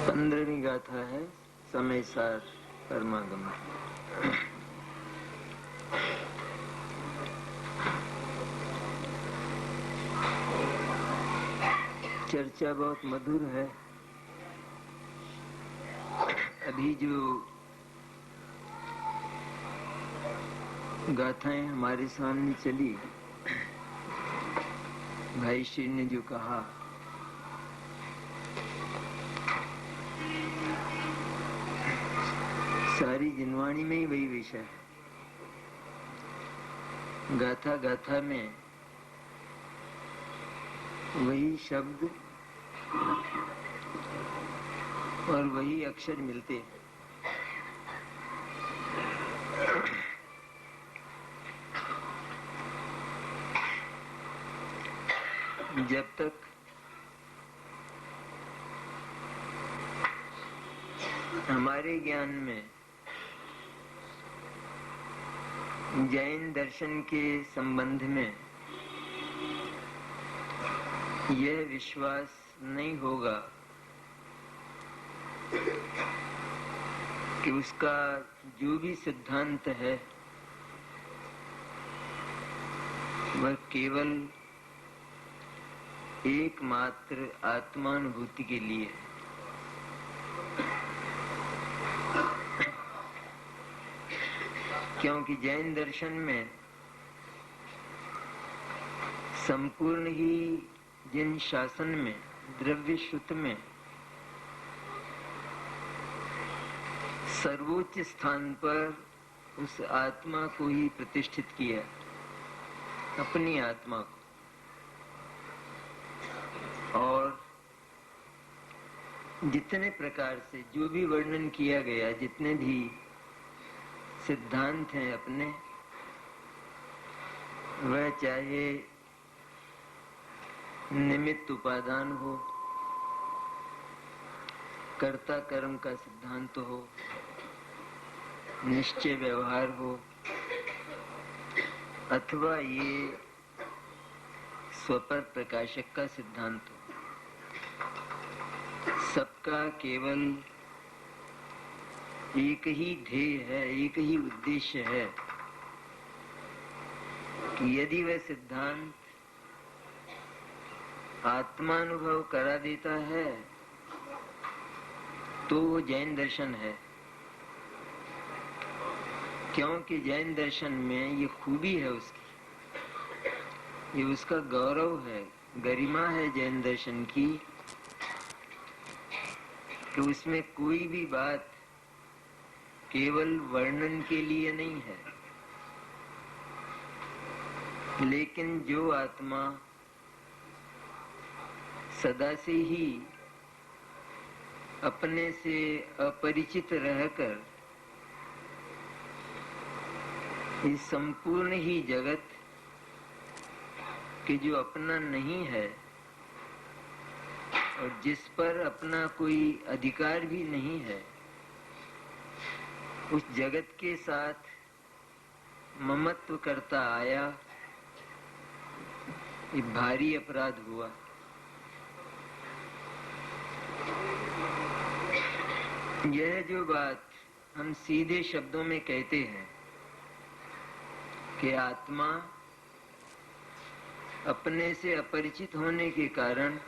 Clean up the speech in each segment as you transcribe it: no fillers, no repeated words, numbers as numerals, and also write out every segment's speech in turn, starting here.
15वीं गाथा है समय सार परमागम। चर्चा बहुत मधुर है। अभी जो गाथाएं हमारे सामने चली, भाई श्री ने जो कहा, सारी जिनवाणी में ही वही विषय है। गाथा गाथा में वही शब्द और वही अक्षर मिलते हैं। जब तक हमारे ज्ञान में जैन दर्शन के संबंध में यह विश्वास नहीं होगा कि उसका जो भी सिद्धांत है वह केवल एकमात्र आत्मानुभूति के लिए है, क्योंकि जैन दर्शन में संपूर्ण ही जिन शासन में द्रव्य श्रुत में सर्वोच्च स्थान पर उस आत्मा को ही प्रतिष्ठित किया, अपनी आत्मा को। और जितने प्रकार से जो भी वर्णन किया गया, जितने भी सिद्धांत हैं अपने, वह चाहे निमित्त उपादान हो, कर्ता कर्म का सिद्धांत हो, निश्चय व्यवहार हो, अथवा ये स्वपर प्रकाशक का सिद्धांत हो, सबका केवल एक ही ध्येय है, एक ही उद्देश्य है कि यदि वह सिद्धांत आत्मानुभव करा देता है तो वो जैन दर्शन है। क्योंकि जैन दर्शन में ये खूबी है उसकी, ये उसका गौरव है, गरिमा है जैन दर्शन की, कि उसमें कोई भी बात केवल वर्णन के लिए नहीं है, लेकिन जो आत्मा सदा से ही अपने से अपरिचित रहकर इस संपूर्ण ही जगत के जो अपना नहीं है और जिस पर अपना कोई अधिकार भी नहीं है, उस जगत के साथ ममत्व करता आया, ये भारी अपराध हुआ। यह जो बात हम सीधे शब्दों में कहते हैं कि आत्मा अपने से अपरिचित होने के कारण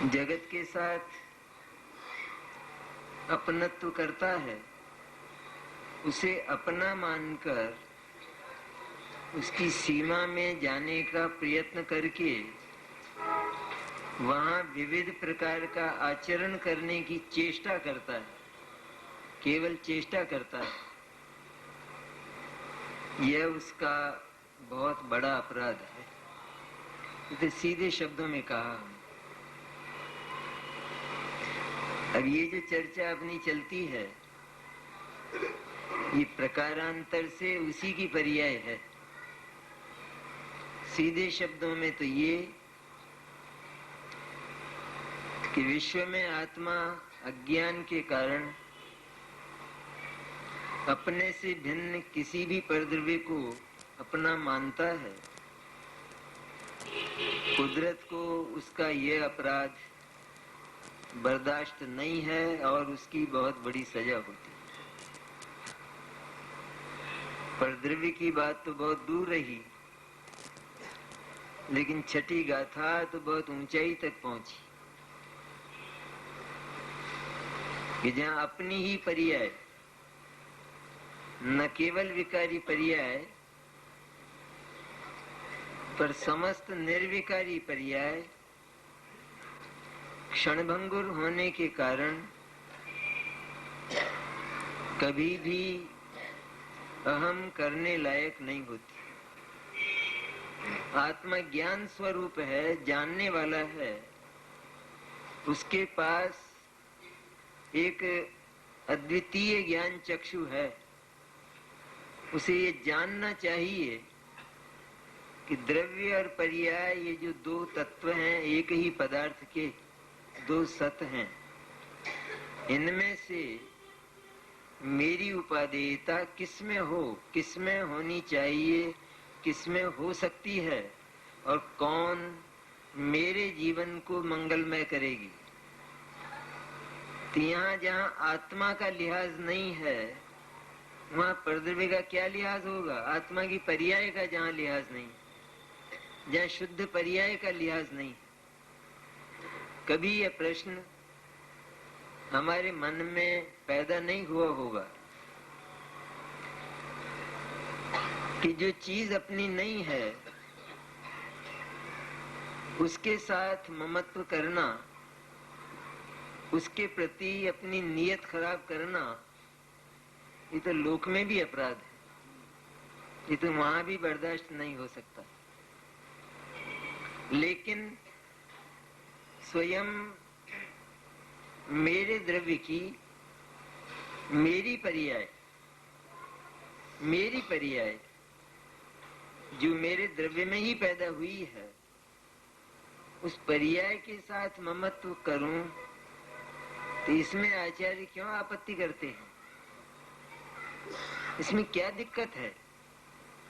जगत के साथ अपनत्व करता है, उसे अपना मानकर उसकी सीमा में जाने का प्रयत्न करके वहां विविध प्रकार का आचरण करने की चेष्टा करता है, केवल चेष्टा करता है। यह उसका बहुत बड़ा अपराध है। तो सीधे शब्दों में कहा। अब ये जो चर्चा अपनी चलती है, ये प्रकारांतर से उसी की पर्याय है। सीधे शब्दों में तो ये कि विश्व में आत्मा अज्ञान के कारण अपने से भिन्न किसी भी परद्रव्य को अपना मानता है। कुदरत को उसका यह अपराध बर्दाश्त नहीं है और उसकी बहुत बड़ी सजा होती है। परद्रव्य की बात तो बहुत दूर रही, लेकिन छठी गाथा तो बहुत ऊंचाई तक पहुंची कि जहां अपनी ही पर्याय, न केवल विकारी पर्याय पर समस्त निर्विकारी पर्याय क्षणभंगुर होने के कारण कभी भी अहम करने लायक नहीं होती। आत्मा ज्ञान स्वरूप है, जानने वाला है। उसके पास एक अद्वितीय ज्ञान चक्षु है। उसे ये जानना चाहिए कि द्रव्य और पर्याय, ये जो दो तत्व हैं, एक ही पदार्थ के दो सत हैं। इनमें से मेरी उपादेयता किसमें हो, किसमें होनी चाहिए, किसमें हो सकती है और कौन मेरे जीवन को मंगलमय करेगी। तो यहाँ जहाँ आत्मा का लिहाज नहीं है, वहाँ परद्रव्य का क्या लिहाज होगा? आत्मा की पर्याय का जहाँ लिहाज नहीं, जहाँ शुद्ध पर्याय का लिहाज नहीं। कभी यह प्रश्न हमारे मन में पैदा नहीं हुआ होगा कि जो चीज अपनी नहीं है उसके साथ ममत्व करना, उसके प्रति अपनी नीयत खराब करना, ये तो लोक में भी अपराध है। ये तो वहां भी बर्दाश्त नहीं हो सकता। लेकिन स्वयं मेरे द्रव्य की मेरी पर्याय जो मेरे द्रव्य में ही पैदा हुई है, उस पर्याय के साथ ममत्व करूं तो इसमें आचार्य क्यों आपत्ति करते हैं? इसमें क्या दिक्कत है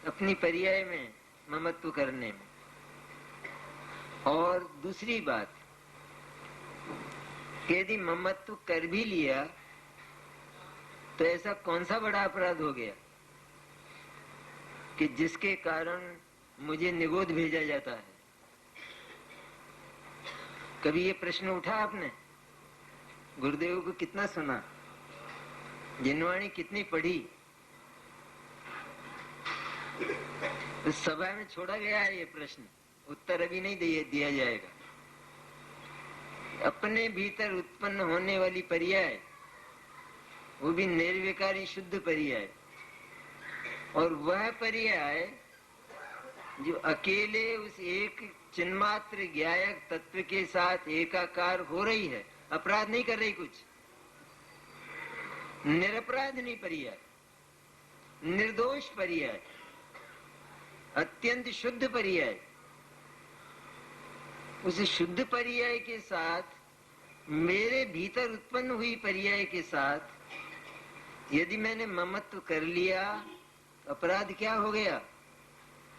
अपनी पर्याय में ममत्व करने में? और दूसरी बात, यदि ममत्व कर भी लिया तो ऐसा कौन सा बड़ा अपराध हो गया कि जिसके कारण मुझे निगोद भेजा जाता है? कभी ये प्रश्न उठा आपने? गुरुदेव को कितना सुना, जिनवाणी कितनी पढ़ी, तो सभा में छोड़ा गया है ये प्रश्न, उत्तर अभी नहीं दिया जाएगा। अपने भीतर उत्पन्न होने वाली पर्याय, वो भी निर्विकारी शुद्ध पर्याय, और वह पर्याय जो अकेले उस एक चिन्मात्र ज्ञायक तत्व के साथ एकाकार हो रही है, अपराध नहीं कर रही कुछ, निरपराध नहीं पर्याय, निर्दोष पर्याय, अत्यंत शुद्ध पर्याय। उस शुद्ध पर्याय के साथ, मेरे भीतर उत्पन्न हुई पर्याय के साथ यदि मैंने ममत्व कर लिया, अपराध क्या हो गया?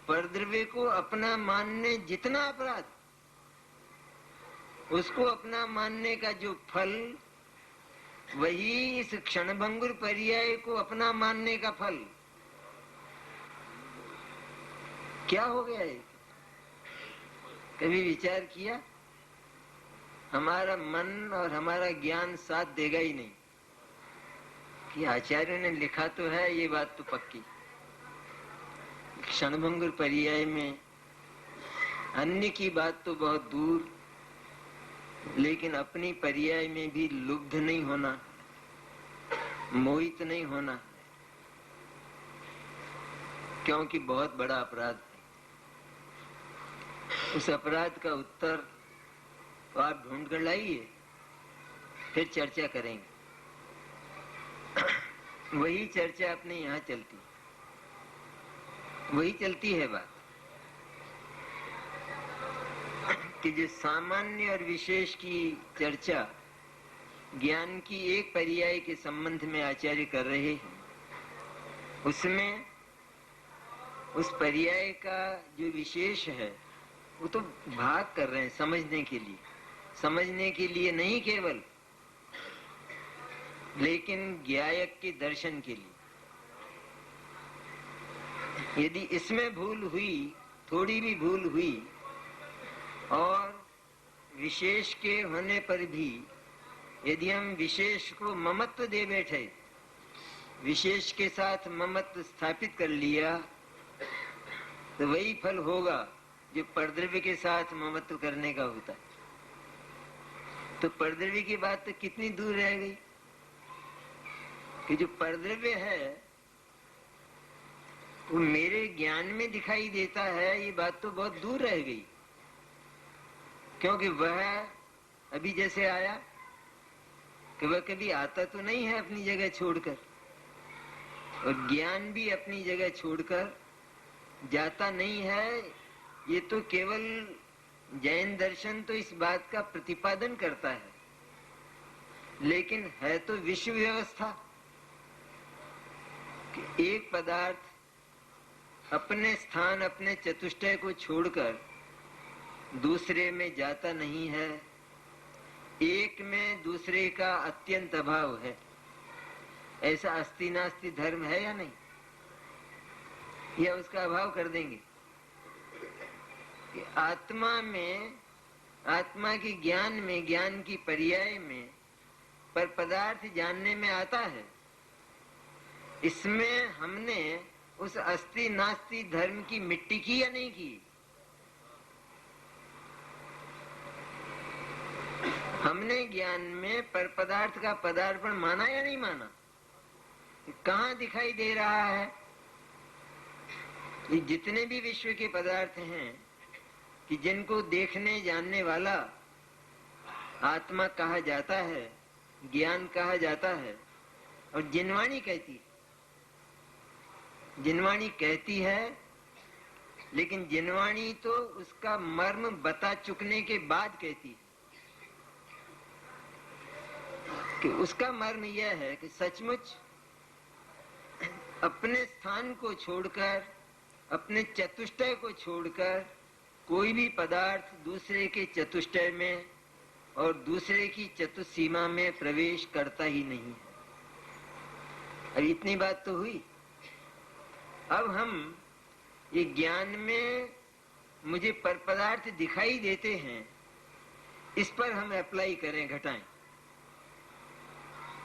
परद्रव्य को अपना मानने जितना अपराध, उसको अपना मानने का जो फल, वही इस क्षणभंगुर पर्याय को अपना मानने का फल। क्या हो गया है? कभी विचार किया? हमारा मन और हमारा ज्ञान साथ देगा ही नहीं। कि आचार्यों ने लिखा तो है, ये बात तो पक्की, क्षणभंगुर पर्याय में अन्य की बात तो बहुत दूर, लेकिन अपनी पर्याय में भी लुब्ध नहीं होना, मोहित नहीं होना, क्योंकि बहुत बड़ा अपराध है। उस अपराध का उत्तर तो आप ढूंढ कर लाइए, फिर चर्चा करेंगे। वही चर्चा अपने यहाँ चलती, वही चलती है बात कि जो सामान्य और विशेष की चर्चा ज्ञान की एक पर्याय के संबंध में आचार्य कर रहे हैं, उसमें उस पर्याय का जो विशेष है वो तो भाग कर रहे हैं समझने के लिए नहीं केवल, लेकिन ज्ञायक के दर्शन के लिए। यदि इसमें भूल हुई, थोड़ी भी भूल हुई, और विशेष के होने पर भी यदि हम विशेष को ममत्व दे बैठे, विशेष के साथ ममत्व स्थापित कर लिया, तो वही फल होगा जो परद्रव्य के साथ ममत्व करने का होता है। तो परद्रव्य की बात तो कितनी दूर रह गई कि जो परद्रव्य है वो मेरे ज्ञान में दिखाई देता है, ये बात तो बहुत दूर रह गई। क्योंकि वह अभी जैसे आया कि वह कभी आता तो नहीं है अपनी जगह छोड़कर, और ज्ञान भी अपनी जगह छोड़कर जाता नहीं है। ये तो केवल जैन दर्शन तो इस बात का प्रतिपादन करता है, लेकिन है तो विश्व व्यवस्था कि एक पदार्थ अपने स्थान, अपने चतुष्टय को छोड़कर दूसरे में जाता नहीं है। एक में दूसरे का अत्यंत अभाव है। ऐसा अस्ति नास्ति धर्म है या नहीं? या उसका अभाव कर देंगे कि आत्मा में, आत्मा के ज्ञान में, ज्ञान की पर्याय में पर पदार्थ जानने में आता है। इसमें हमने उस अस्ति नास्ति धर्म की मिट्टी की या नहीं की? हमने ज्ञान में पर पदार्थ का पदार्पण माना या नहीं माना? कहाँ दिखाई दे रहा है? ये जितने भी विश्व के पदार्थ हैं कि जिनको देखने जानने वाला आत्मा कहा जाता है, ज्ञान कहा जाता है, और जिनवाणी कहती है, लेकिन जिनवाणी तो उसका मर्म बता चुकने के बाद कहती है कि उसका मर्म यह है कि सचमुच अपने स्थान को छोड़कर, अपने चतुष्टय को छोड़कर कोई भी पदार्थ दूसरे के चतुष्टय में और दूसरे की चतुसीमा में प्रवेश करता ही नहीं। अब इतनी बात तो हुई। अब हम ये ज्ञान में मुझे पर पदार्थ दिखाई देते हैं, इस पर हम अप्लाई करें, घटाएं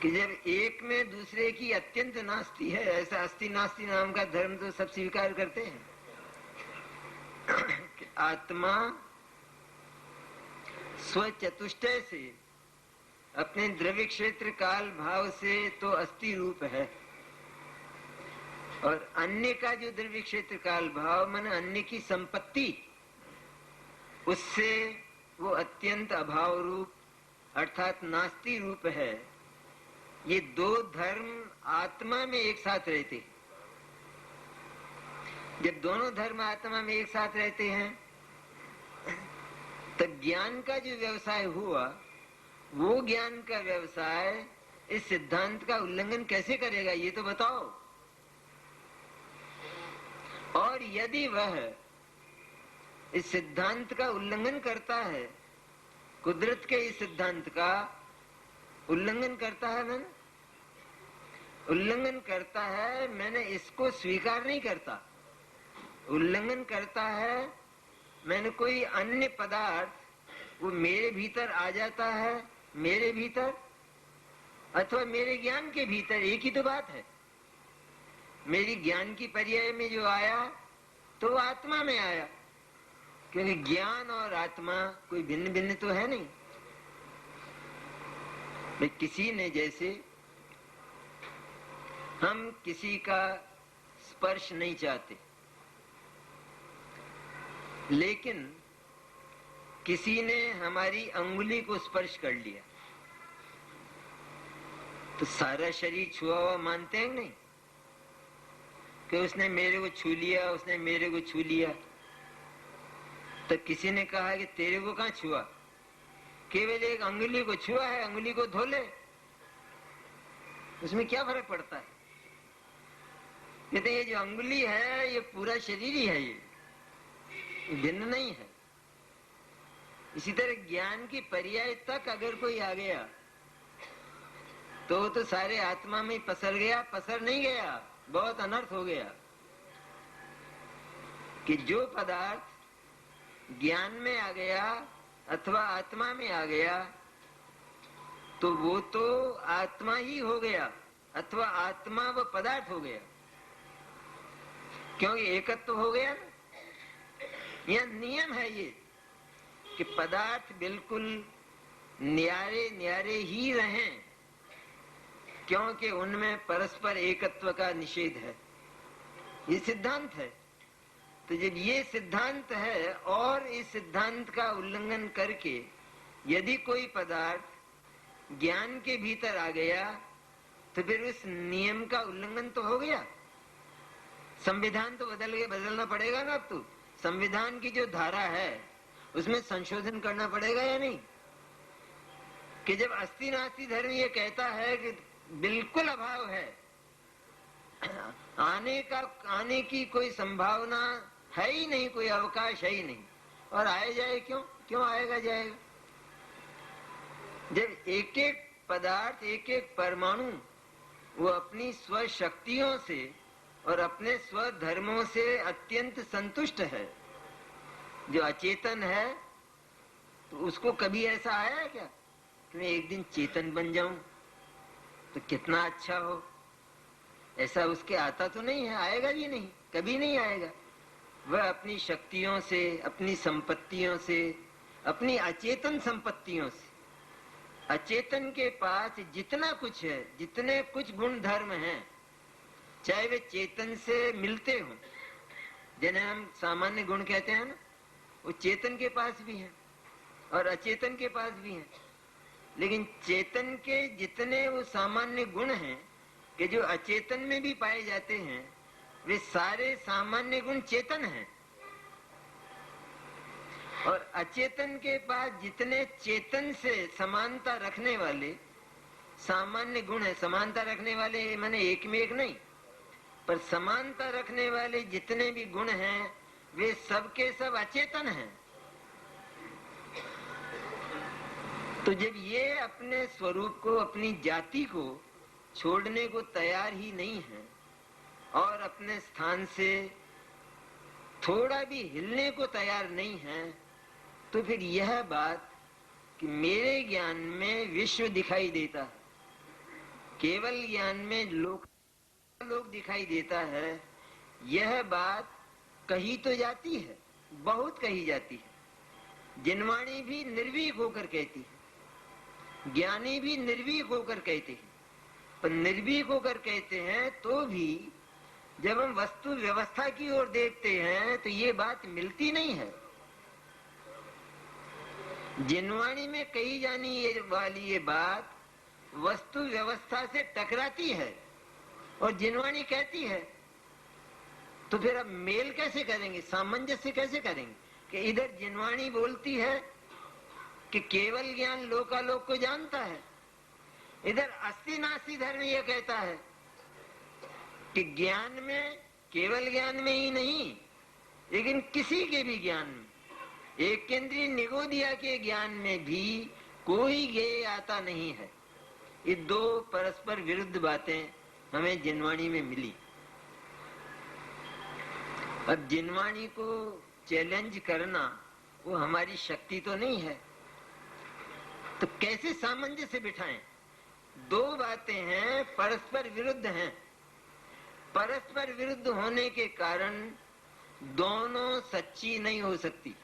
कि जब एक में दूसरे की अत्यंत नास्ति है, ऐसा अस्ति नास्ति नाम का धर्म तो सब स्वीकार करते हैं कि आत्मा स्वचतुष्टय से, अपने द्रव्य क्षेत्र काल भाव से तो अस्थि रूप है, और अन्य का जो द्रव्य क्षेत्र काल भाव मन अन्य की संपत्ति, उससे वो अत्यंत अभाव रूप अर्थात नास्ति रूप है। ये दो धर्म आत्मा में एक साथ रहते हैं। जब दोनों धर्म आत्मा में एक साथ रहते हैं तब ज्ञान का जो व्यवसाय हुआ, वो ज्ञान का व्यवसाय इस सिद्धांत का उल्लंघन कैसे करेगा, ये तो बताओ। और यदि वह इस सिद्धांत का उल्लंघन करता है, कुदरत के इस सिद्धांत का उल्लंघन करता है, उल्लंघन करता है, मैंने इसको स्वीकार नहीं करता, उल्लंघन करता है, मैंने कोई अन्य पदार्थ वो मेरे भीतर आ जाता है, मेरे भीतर अथवा मेरे ज्ञान के भीतर, एक ही तो बात है। मेरी ज्ञान की पर्याय में जो आया तो वो आत्मा में आया, क्योंकि ज्ञान और आत्मा कोई भिन्न भिन्न तो है नहीं। किसी ने, जैसे हम किसी का स्पर्श नहीं चाहते, लेकिन किसी ने हमारी अंगुली को स्पर्श कर लिया तो सारा शरीर छुआ हुआ मानते हैं नहीं कि उसने मेरे को छू लिया, उसने मेरे को छू लिया। तो किसी ने कहा कि तेरे को कहाँ छुआ, केवल एक अंगुली को छुआ है, अंगुली को धो ले, उसमें क्या फर्क पड़ता है। कहते ये जो अंगुली है ये पूरा शरीर ही है, ये भिन्न नहीं है। इसी तरह ज्ञान की पर्याय तक अगर कोई आ गया तो सारे आत्मा में पसर गया, पसर नहीं गया, बहुत अनर्थ हो गया। कि जो पदार्थ ज्ञान में आ गया अथवा आत्मा में आ गया तो वो तो आत्मा ही हो गया अथवा आत्मा व पदार्थ हो गया, क्योंकि एकत्व तो हो गया ना। यह नियम है ये कि पदार्थ बिल्कुल न्यारे न्यारे ही रहें, क्योंकि उनमें परस्पर एकत्व का निषेध है। ये सिद्धांत है। तो जब ये सिद्धांत है और इस सिद्धांत का उल्लंघन करके यदि कोई पदार्थ ज्ञान के भीतर आ गया तो फिर उस नियम का उल्लंघन तो हो गया। संविधान तो बदलना पड़ेगा ना। अब तो संविधान की जो धारा है उसमें संशोधन करना पड़ेगा या नहीं, कि जब अस्ति नास्ति धर्म ये कहता है कि बिल्कुल अभाव है, आने की कोई संभावना है ही नहीं, कोई अवकाश है ही नहीं, और आए जाए क्यों आएगा जाएगा। जब एक एक पदार्थ, एक एक परमाणु वो अपनी स्व शक्तियों से और अपने स्व धर्मों से अत्यंत संतुष्ट है, जो अचेतन है, तो उसको कभी ऐसा आया क्या कि मैं एक दिन चेतन बन जाऊं तो कितना अच्छा हो, ऐसा उसके आता तो नहीं है, आएगा भी नहीं, कभी नहीं आएगा। वह अपनी शक्तियों से, अपनी संपत्तियों से, अपनी अचेतन संपत्तियों से, अचेतन के पास जितना कुछ है, जितने कुछ गुण धर्म हैं, चाहे वे चेतन से मिलते हों, जिन्हें हम सामान्य गुण कहते हैं ना, वो चेतन के पास भी है और अचेतन के पास भी है। लेकिन चेतन के जितने वो सामान्य गुण हैं कि जो अचेतन में भी पाए जाते हैं, वे सारे सामान्य गुण चेतन हैं। और अचेतन के पास जितने चेतन से समानता रखने वाले सामान्य गुण है, समानता रखने वाले माने एक में एक नहीं, पर समानता रखने वाले जितने भी गुण हैं वे सबके सब अचेतन हैं। तो जब ये अपने स्वरूप को, अपनी जाति को छोड़ने को तैयार ही नहीं है और अपने स्थान से थोड़ा भी हिलने को तैयार नहीं है, तो फिर यह बात कि मेरे ज्ञान में विश्व दिखाई देता है, केवल ज्ञान में लोक दिखाई देता है, यह बात कही तो जाती है, बहुत कही जाती है। जिनवाणी भी निर्भीक होकर कहती है, ज्ञानी भी निर्भीक होकर कहते हैं, पर निर्भीक होकर कहते हैं तो भी जब हम वस्तु व्यवस्था की ओर देखते हैं तो ये बात मिलती नहीं है। जिनवाणी में कही जानी वाली ये बात वस्तु व्यवस्था से टकराती है और जिनवाणी कहती है, तो फिर अब मेल कैसे करेंगे, सामंजस्य कैसे करेंगे कि इधर जिनवाणी बोलती है कि केवल ज्ञान लोकालोक को जानता है, इधर अस्ति नास्ति धर्म ये कहता है कि ज्ञान में, केवल ज्ञान में ही नहीं, लेकिन किसी के भी ज्ञान में, एक केंद्रीय निगोदिया के ज्ञान में भी कोई ज्ञेय आता नहीं है। ये दो परस्पर विरुद्ध बातें हमें जिनवाणी में मिली। अब जिनवाणी को चैलेंज करना वो हमारी शक्ति तो नहीं है, तो कैसे सामंजस्य बिठाएं? दो बातें हैं, परस्पर विरुद्ध हैं। परस्पर विरुद्ध होने के कारण दोनों सच्ची नहीं हो सकती,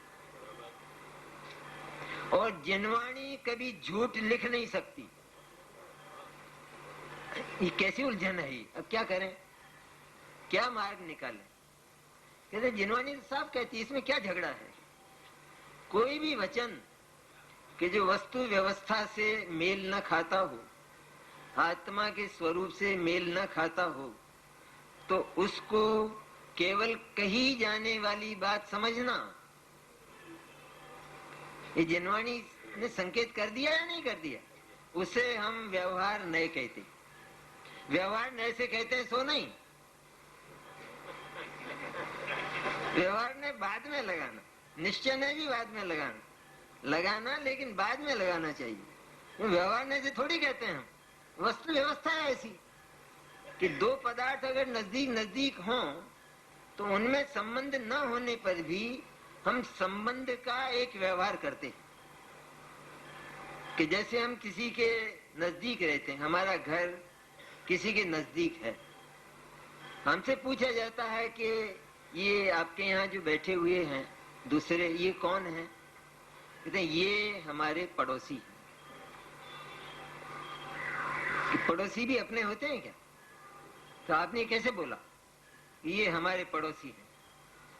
और जिनवाणी कभी झूठ लिख नहीं सकती। ये कैसी उलझन है ये? अब क्या करें, क्या मार्ग निकालें? कहते जिनवाणी साफ कहती है, इसमें क्या झगड़ा है? कोई भी वचन कि जो वस्तु व्यवस्था से मेल न खाता हो, आत्मा के स्वरूप से मेल न खाता हो, तो उसको केवल कही जाने वाली बात समझना। ये जिनवाणी ने संकेत कर दिया या नहीं कर दिया? उसे हम व्यवहार नए कहते। व्यवहार नए से कहते हैं सो नहीं, व्यवहार ने बाद में लगाना, निश्चय ने भी बाद में लगाना, लेकिन बाद में लगाना चाहिए। व्यवहार ने से थोड़ी कहते हैं हम। वस्तु व्यवस्था है ऐसी कि दो पदार्थ अगर नजदीक नजदीक हों तो उनमें संबंध न होने पर भी हम संबंध का एक व्यवहार करते हैं। कि जैसे हम किसी के नजदीक रहते हैं, हमारा घर किसी के नजदीक है, हमसे पूछा जाता है कि ये आपके यहाँ जो बैठे हुए हैं दूसरे, ये कौन है? कहते हैं ये हमारे पड़ोसी हैं। पड़ोसी भी अपने होते हैं क्या? तो आपने कैसे बोला ये हमारे पड़ोसी हैं?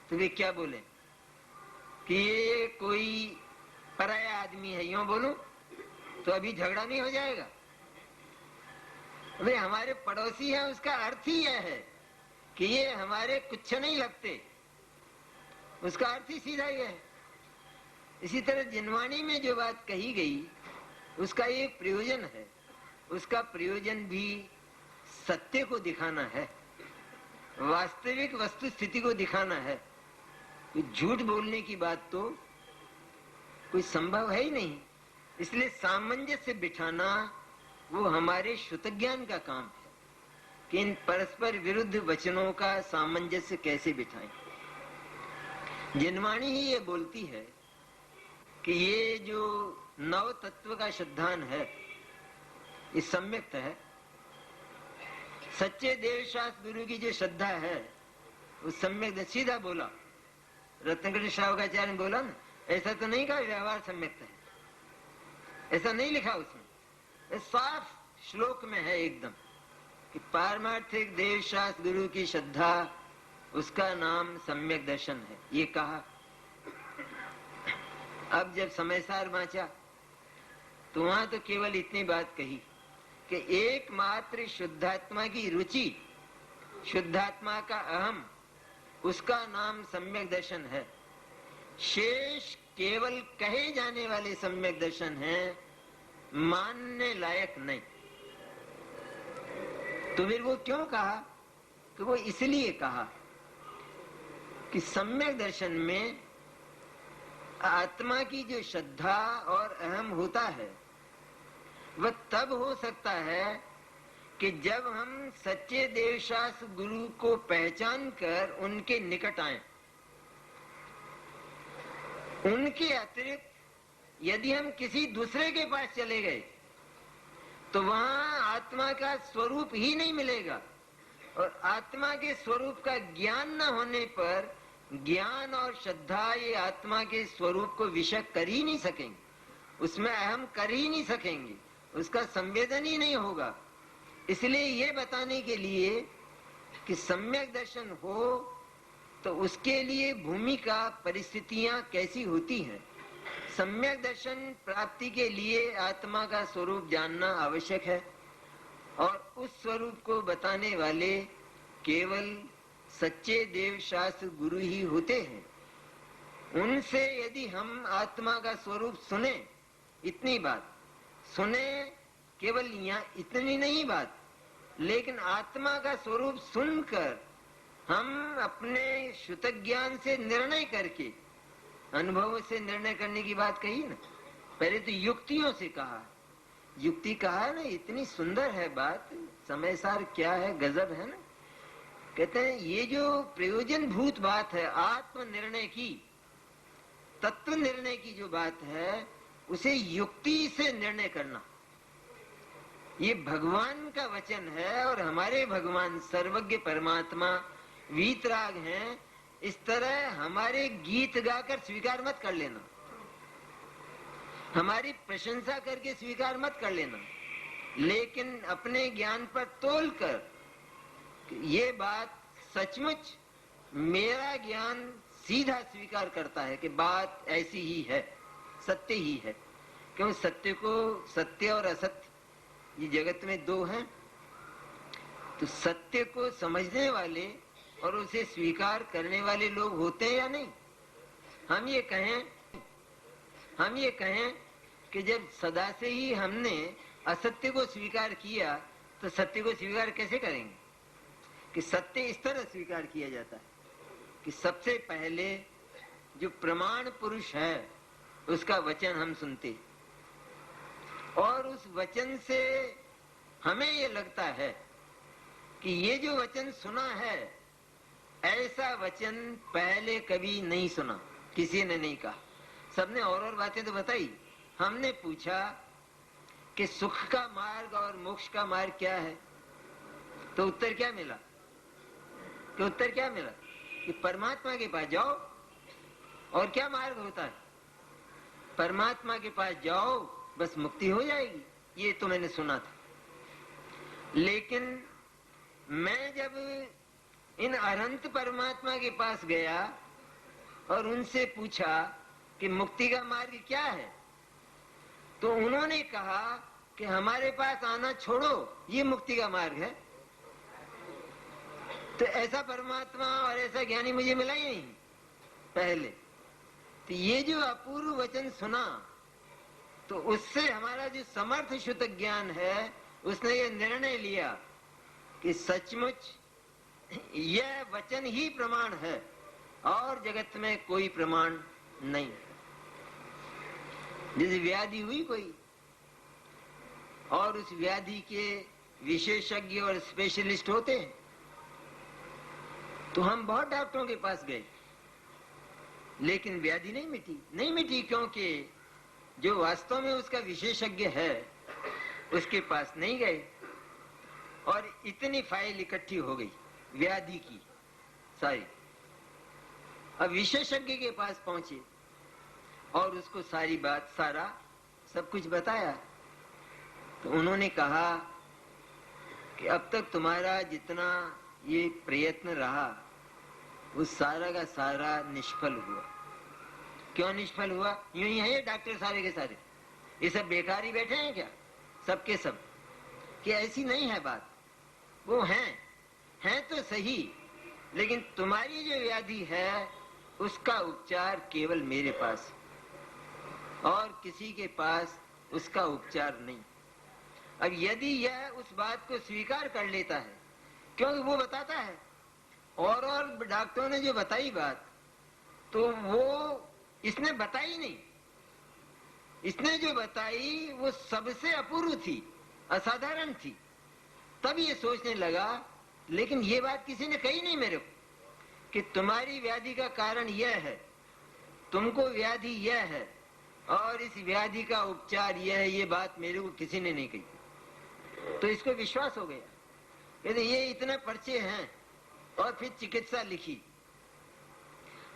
तो वे क्या बोले कि ये कोई पराया आदमी है, यूं बोलूं तो अभी झगड़ा नहीं हो जाएगा? वे हमारे पड़ोसी हैं, उसका अर्थ ही यह है कि ये हमारे कुछ नहीं लगते, उसका अर्थ ही सीधा यह है। इसी तरह जिनवाणी में जो बात कही गई उसका एक प्रयोजन है, उसका प्रयोजन भी सत्य को दिखाना है, वास्तविक वस्तु स्थिति को दिखाना है। झूठ बोलने की बात तो कोई संभव है ही नहीं। इसलिए सामंजस्य बिठाना वो हमारे श्रुतज्ञान का काम है कि इन परस्पर विरुद्ध वचनों का सामंजस्य कैसे बिठाएं। जिनवाणी ही ये बोलती है कि ये जो नव तत्व का सिद्धांत है ये सम्यक्त है। सच्चे देव शास्त्र गुरु की जो श्रद्धा है वो सम्यक्त, सीधा बोला। रत्नकृष्ण श्रावकाचार्य ने बोला ना, ऐसा तो नहीं कहा व्यवहार सम्यक्त है, ऐसा नहीं लिखा उसमें। साफ श्लोक में है एकदम कि पारमार्थिक देव शास्त्र गुरु की श्रद्धा, उसका नाम सम्यक दर्शन है, ये कहा। अब जब समयसार बांचा तो वहां तो केवल इतनी बात कही कि एकमात्र शुद्धात्मा की रुचि, शुद्धात्मा का अहम, उसका नाम सम्यक दर्शन है। शेष केवल कहे जाने वाले सम्यक दर्शन हैं, मानने लायक नहीं। तो फिर वो क्यों कहा? कि वो इसलिए कहा कि सम्यक दर्शन में आत्मा की जो श्रद्धा और अहम होता है वह तब हो सकता है कि जब हम सच्चे देवशास्त्र गुरु को पहचान कर उनके निकट आए। उनके अतिरिक्त यदि हम किसी दूसरे के पास चले गए तो वहां आत्मा का स्वरूप ही नहीं मिलेगा, और आत्मा के स्वरूप का ज्ञान न होने पर ज्ञान और श्रद्धा ये आत्मा के स्वरूप को विषय कर ही नहीं सकेंगे, उसमें अहम कर ही नहीं सकेंगे, उसका संवेदन ही नहीं होगा। इसलिए ये बताने के लिए कि सम्यक दर्शन हो तो उसके लिए भूमिका परिस्थितियां कैसी होती हैं। सम्यक दर्शन प्राप्ति के लिए आत्मा का स्वरूप जानना आवश्यक है, और उस स्वरूप को बताने वाले केवल सच्चे देव शास्त्र गुरु ही होते हैं। उनसे यदि हम आत्मा का स्वरूप सुने, इतनी बात सुने केवल यहाँ इतनी नहीं बात, लेकिन आत्मा का स्वरूप सुनकर हम अपने शुद्ध ज्ञान से निर्णय करके, अनुभव से निर्णय करने की बात कही ना। पहले तो युक्तियों से कहा, युक्ति कहा ना, इतनी सुंदर है बात, समय सार क्या है, गजब है ना। कहते हैं ये जो प्रयोजन भूत बात है आत्म निर्णय की, तत्व निर्णय की जो बात है, उसे युक्ति से निर्णय करना, ये भगवान का वचन है। और हमारे भगवान सर्वज्ञ परमात्मा वीतराग हैं। इस तरह हमारे गीत गाकर स्वीकार मत कर लेना, हमारी प्रशंसा करके स्वीकार मत कर लेना, लेकिन अपने ज्ञान पर तोल कर ये बात सचमुच मेरा ज्ञान सीधा स्वीकार करता है कि बात ऐसी ही है, सत्य ही है। क्यों सत्य को, सत्य और असत्य ये जगत में दो हैं, तो सत्य को समझने वाले और उसे स्वीकार करने वाले लोग होते हैं या नहीं। हम ये कहें कि जब सदा से ही हमने असत्य को स्वीकार किया तो सत्य को स्वीकार कैसे करेंगे। कि सत्य इस तरह स्वीकार किया जाता है कि सबसे पहले जो प्रमाण पुरुष है उसका वचन हम सुनते, और उस वचन से हमें ये लगता है कि ये जो वचन सुना है ऐसा वचन पहले कभी नहीं सुना, किसी ने नहीं कहा। सबने और बातें तो बताई। हमने पूछा कि सुख का मार्ग और मोक्ष का मार्ग क्या है, तो उत्तर क्या मिला कि परमात्मा के पास जाओ। और क्या मार्ग होता है, परमात्मा के पास जाओ बस मुक्ति हो जाएगी, ये तो मैंने सुना था। लेकिन मैं जब इन अनंत परमात्मा के पास गया और उनसे पूछा कि मुक्ति का मार्ग क्या है, तो उन्होंने कहा कि हमारे पास आना छोड़ो, ये मुक्ति का मार्ग है। तो ऐसा परमात्मा और ऐसा ज्ञानी मुझे मिला ही नहीं पहले। तो ये जो अपूर्व वचन सुना, तो उससे हमारा जो समर्थ शुद्ध ज्ञान है उसने ये निर्णय लिया कि सचमुच यह वचन ही प्रमाण है और जगत में कोई प्रमाण नहीं। जैसे व्याधि हुई कोई और उस व्याधि के विशेषज्ञ और स्पेशलिस्ट होते हैं, तो हम बहुत डॉक्टरों के पास गए लेकिन व्याधि नहीं मिटी क्योंकि जो वास्तव में उसका विशेषज्ञ है उसके पास नहीं गए, और इतनी फाइल इकट्ठी हो गई व्याधि की सारी। अब विशेषज्ञ के पास पहुंचे और उसको सारी बात, सारा सब कुछ बताया, तो उन्होंने कहा कि अब तक तुम्हारा जितना ये प्रयत्न रहा वो सारा का सारा निष्फल हुआ। क्यों निष्फल हुआ? यूं ही है ये डॉक्टर सारे के सारे, ये सब बेकार ही बैठे हैं क्या सबके सब? कि ऐसी नहीं है बात, वो हैं तो सही, लेकिन तुम्हारी जो व्याधि है उसका उपचार केवल मेरे पास, और किसी के पास उसका उपचार नहीं। अब यदि यह उस बात को स्वीकार कर लेता है, क्योंकि वो बताता है, और डॉक्टरों ने जो बताई बात तो वो इसने बताई नहीं, इसने जो बताई वो सबसे अपूर्व थी, असाधारण थी। तब ये सोचने लगा, लेकिन ये बात किसी ने कही नहीं मेरे को कि तुम्हारी व्याधि का कारण यह है, तुमको व्याधि यह है और इस व्याधि का उपचार यह है, ये बात मेरे को किसी ने नहीं कही। तो इसको विश्वास हो गया, कहते ये इतने पर्चे हैं और फिर चिकित्सा लिखी।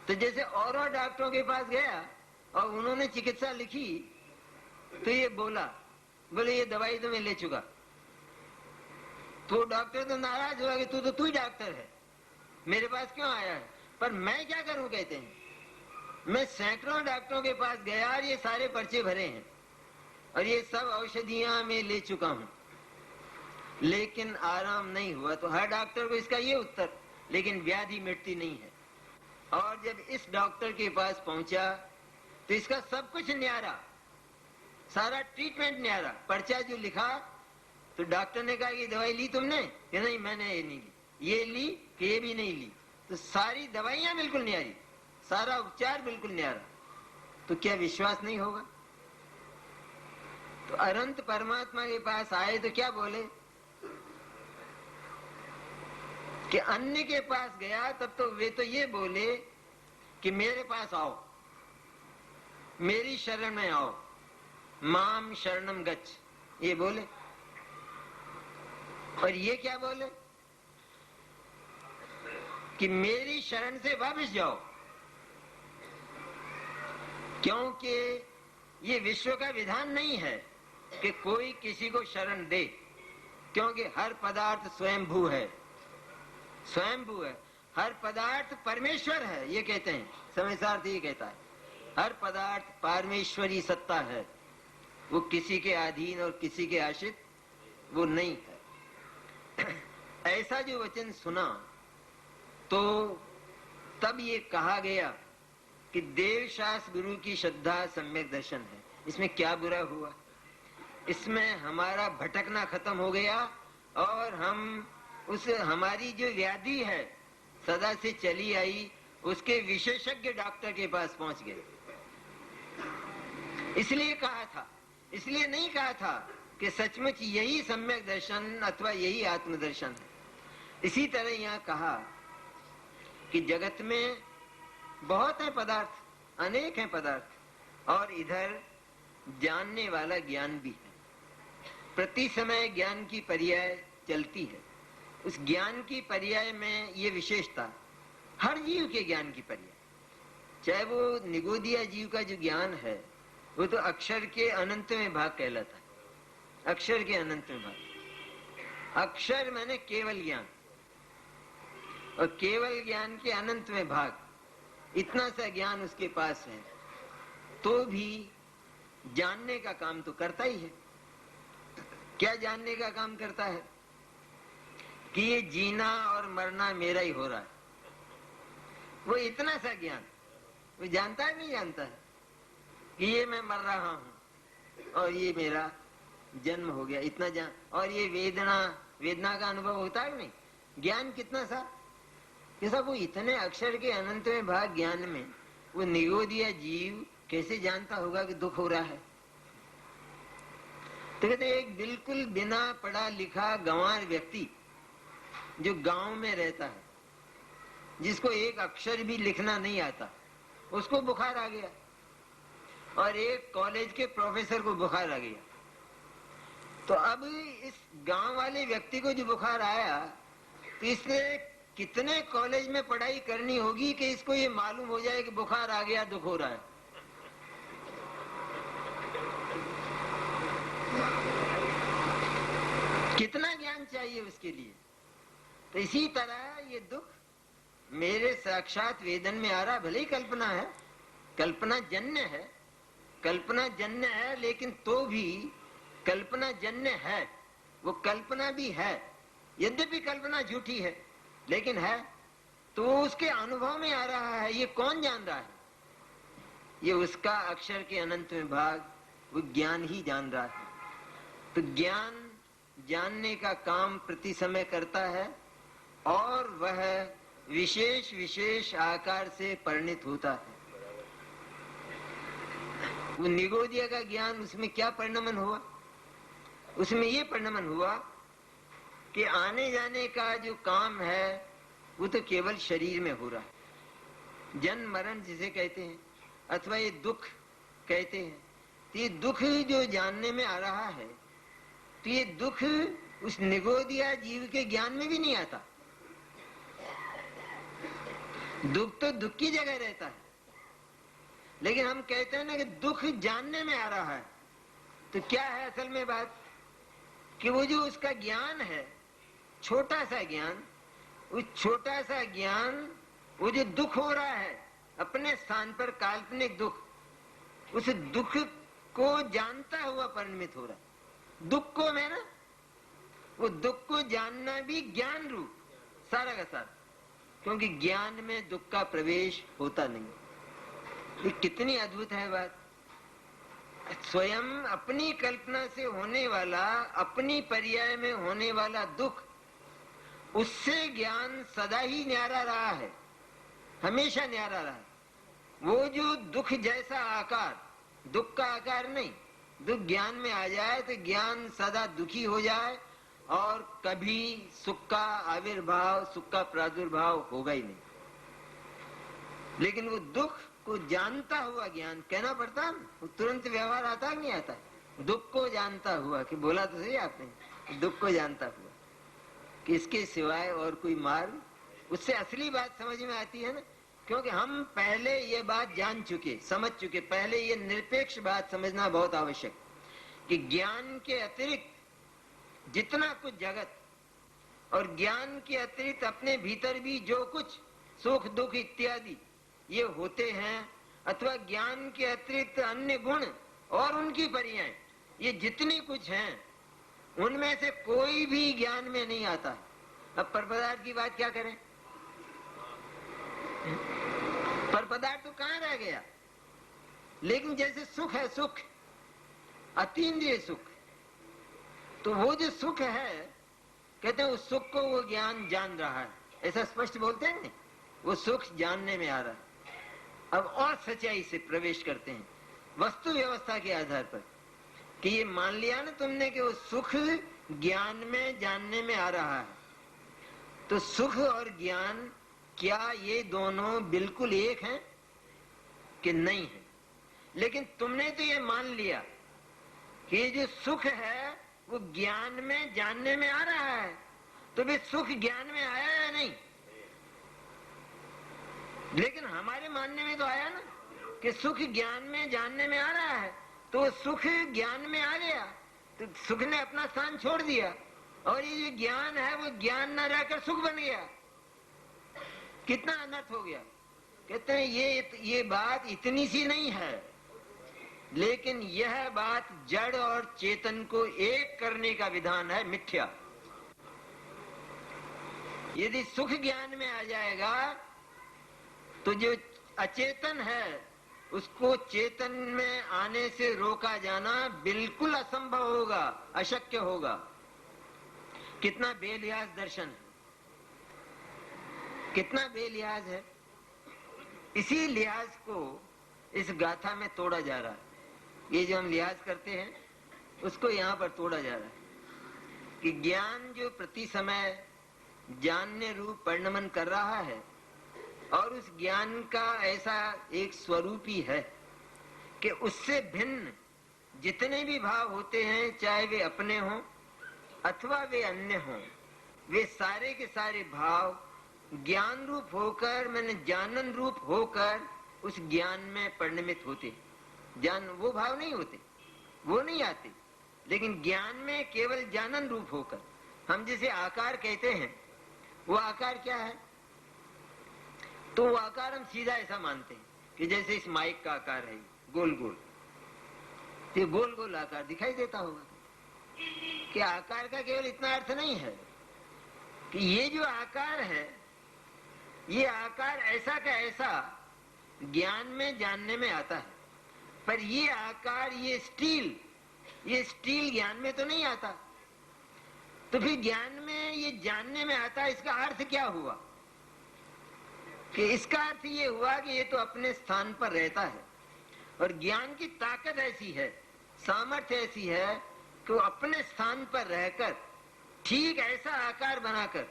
तो जैसे और डॉक्टरों के पास गया और उन्होंने चिकित्सा लिखी, तो ये बोले ये दवाई तो मैं ले चुका। तो डॉक्टर तो नाराज हुआ कि तू ही डॉक्टर है, मेरे पास क्यों आया है? पर मैं क्या करूं, कहते हैं मैं सैकड़ों डॉक्टरों के पास गया और ये सारे पर्चे भरे हैं और ये सब औषधियां मैं ले चुका हूं, लेकिन आराम नहीं हुआ। तो हर डॉक्टर को इसका ये उत्तर, लेकिन व्याधि मिटती नहीं है। और जब इस डॉक्टर के पास पहुंचा तो इसका सब कुछ न्यारा, सारा ट्रीटमेंट न्यारा, पर्चा जो लिखा तो डॉक्टर ने कहा कि दवाई ली तुमने? कि नहीं मैंने ये नहीं ली। ये ली कि ये भी नहीं ली? तो सारी दवाइयां बिल्कुल नहीं आ रही, सारा उपचार बिल्कुल नहीं आ रहा, तो क्या विश्वास नहीं होगा? तो अनंत परमात्मा के पास आए तो क्या बोले कि अन्य के पास गया तब तो वे तो ये बोले कि मेरे पास आओ, मेरी शरण में आओ, माम शरणम गच्छ, ये बोले। और ये क्या बोले कि मेरी शरण से वापस जाओ, क्योंकि ये विश्व का विधान नहीं है कि कोई किसी को शरण दे, क्योंकि हर पदार्थ स्वयंभू है, स्वयंभू है, हर पदार्थ परमेश्वर है, ये कहते हैं समयसार्थ, ये कहता है हर पदार्थ परमेश्वरी सत्ता है, वो किसी के अधीन और किसी के आश्रित वो नहीं है। ऐसा जो वचन सुना तो तब ये कहा गया कि देवशास्त्र गुरु की श्रद्धा सम्यक दर्शन है। इसमें क्या बुरा हुआ? इसमें हमारा भटकना खत्म हो गया और हम उस हमारी जो व्याधि है सदा से चली आई उसके विशेषज्ञ डॉक्टर के पास पहुंच गए। इसलिए कहा था, इसलिए नहीं कहा था कि सचमुच यही सम्यक दर्शन अथवा यही आत्मदर्शन है। इसी तरह यहाँ कहा कि जगत में बहुत है पदार्थ, अनेक हैं पदार्थ, और इधर जानने वाला ज्ञान भी है। प्रति समय ज्ञान की पर्याय चलती है। उस ज्ञान की पर्याय में ये विशेषता, हर जीव के ज्ञान की पर्याय, चाहे वो निगोदिया जीव का जो ज्ञान है वो तो अक्षर के अनंतवें भाग कहलाता है। अक्षर के अनंतवें भाग, अक्षर माने केवल ज्ञान, और केवल ज्ञान के अनंतवें भाग, इतना सा ज्ञान उसके पास है, तो भी जानने का काम तो करता ही है। क्या जानने का काम करता है? कि ये जीना और मरना मेरा ही हो रहा है। वो इतना सा ज्ञान वो जानता है, नहीं जानता है कि ये मैं मर रहा हूं और ये मेरा जन्म हो गया, इतना जान। और ये वेदना का अनुभव होता है नहीं? ज्ञान कितना सा कि सब वो इतने अक्षर के अनंत में भाग ज्ञान में वो निगोदिया जीव कैसे जानता होगा कि दुख हो रहा है? तो कहते एक बिल्कुल बिना पढ़ा लिखा गंवार व्यक्ति जो गांव में रहता है, जिसको एक अक्षर भी लिखना नहीं आता, उसको बुखार आ गया, और एक कॉलेज के प्रोफेसर को बुखार आ गया। तो अब इस गांव वाले व्यक्ति को जो बुखार आया तो इसने कितने कॉलेज में पढ़ाई करनी होगी कि इसको ये मालूम हो जाए कि बुखार आ गया, दुख हो रहा है। कितना ज्ञान चाहिए उसके लिए? तो इसी तरह ये दुख मेरे साक्षात वेदन में आ रहा, भले ही कल्पना है, कल्पना जन्य है, कल्पना जन्य है, लेकिन तो भी कल्पना जन्य है, वो कल्पना भी है, यद्यपि कल्पना झूठी है लेकिन है, तो उसके अनुभव में आ रहा है। ये कौन जान रहा है? ये उसका अक्षर के अनंत में भाग वो ज्ञान ही जान रहा है। तो ज्ञान जानने का काम प्रति समय करता है और वह विशेष विशेष आकार से परिणित होता है। वो निगोदिया का ज्ञान, उसमें क्या परिणमन हुआ? उसमें ये परिणमन हुआ कि आने जाने का जो काम है वो तो केवल शरीर में हो रहा है। जन्म मरण जिसे कहते हैं, अथवा ये दुख कहते हैं, तो ये दुख जो जानने में आ रहा है, तो ये दुख उस निगोदिया जीव के ज्ञान में भी नहीं आता। दुख तो दुख की जगह रहता है, लेकिन हम कहते हैं ना कि दुख जानने में आ रहा है। तो क्या है असल में बात? कि वो जो उसका ज्ञान है, छोटा सा ज्ञान, उस छोटा सा ज्ञान, वो जो दुख हो रहा है अपने स्थान पर, काल्पनिक दुख, उस दुख को जानता हुआ परिणमित हो रहा है। दुख को मैं ना, वो दुख को जानना भी ज्ञान रूप सारा का सारा, क्योंकि ज्ञान में दुख का प्रवेश होता नहीं। ये कितनी अद्भुत है बात। स्वयं अपनी कल्पना से होने वाला, अपनी पर्याय में होने वाला दुख, उससे ज्ञान सदा ही न्यारा रहा है, हमेशा न्यारा रहा है। वो जो दुख जैसा आकार, दुख का आकार नहीं, दुख ज्ञान में आ जाए तो ज्ञान सदा दुखी हो जाए और कभी सुख का आविर्भाव, सुख का प्रादुर्भाव होगा ही नहीं। लेकिन वो दुख को जानता हुआ ज्ञान, कहना पड़ता है, वो तुरंत व्यवहार आता नहीं आता, दुख को जानता हुआ, कि बोला तो सही आपने, दुख को जानता हुआ कि इसके सिवाय और कोई मार्ग, उससे असली बात समझ में आती है ना। क्योंकि हम पहले ये बात जान चुके, समझ चुके, पहले ये निरपेक्ष बात समझना बहुत आवश्यक, कि ज्ञान के अतिरिक्त जितना कुछ जगत और ज्ञान के अतिरिक्त अपने भीतर भी जो कुछ सुख दुख इत्यादि ये होते हैं, अथवा ज्ञान के अतिरिक्त अन्य गुण और उनकी पर्याय, ये जितनी कुछ हैं, उनमें से कोई भी ज्ञान में नहीं आता। अब पर पदार्थ की बात क्या करें? पर पदार्थ तो कहाँ रह गया? लेकिन जैसे सुख है, सुख अतीन्द्रिय सुख, तो वो जो सुख है, कहते हैं उस सुख को वो ज्ञान जान रहा है, ऐसा स्पष्ट बोलते हैं नहीं, वो सुख जानने में आ रहा है। अब और सच्चाई से प्रवेश करते हैं वस्तु व्यवस्था के आधार पर, कि ये मान लिया ना तुमने कि वो सुख ज्ञान में जानने में आ रहा है, तो सुख और ज्ञान क्या ये दोनों बिल्कुल एक हैं कि नहीं है? लेकिन तुमने तो ये मान लिया कि ये जो सुख है वो ज्ञान में जानने में आ रहा है, तो भी सुख ज्ञान में आया या नहीं? लेकिन हमारे मानने में तो आया ना कि सुख ज्ञान में जानने में आ रहा है, तो सुख ज्ञान में आ गया, तो सुख ने अपना स्थान छोड़ दिया और ये जो ज्ञान है वो ज्ञान न रहकर सुख बन गया। कितना अनर्थ हो गया। कहते हैं ये बात इतनी सी नहीं है, लेकिन यह बात जड़ और चेतन को एक करने का विधान है, मिथ्या। यदि सुख ज्ञान में आ जाएगा तो जो अचेतन है उसको चेतन में आने से रोका जाना बिल्कुल असंभव होगा, अशक्य होगा। कितना बेलिहाज दर्शन है, कितना बेलिहाज है। इसी लिहाज को इस गाथा में तोड़ा जा रहा है। ये जो हम लिहाज करते हैं उसको यहाँ पर तोड़ा जा रहा है कि ज्ञान जो प्रति समय जानने रूप परिणमन कर रहा है और उस ज्ञान का ऐसा एक स्वरूप ही है कि उससे भिन्न जितने भी भाव होते हैं, चाहे वे अपने हों अथवा वे अन्य हों, वे सारे के सारे भाव ज्ञान रूप होकर, मैंने जानन रूप होकर उस ज्ञान में परिणमित होते। ज्ञान वो भाव नहीं होते, वो नहीं आते, लेकिन ज्ञान में केवल जानन रूप होकर हम जिसे आकार कहते हैं, वो आकार क्या है? तो वो आकार हम सीधा ऐसा मानते हैं कि जैसे इस माइक का आकार है गोल गोल, ये गोल गोल आकार दिखाई देता होगा कि आकार का केवल इतना अर्थ नहीं है कि ये जो आकार है, ये आकार ऐसा का ऐसा ज्ञान में जानने में आता है, पर ये आकार, ये स्टील ज्ञान में तो नहीं आता। तो फिर ज्ञान में ये जानने में आता है, इसका अर्थ क्या हुआ? कि इसका अर्थ ये हुआ कि ये तो अपने स्थान पर रहता है और ज्ञान की ताकत ऐसी है, सामर्थ्य ऐसी है कि वो अपने स्थान पर रहकर ठीक ऐसा आकार बनाकर,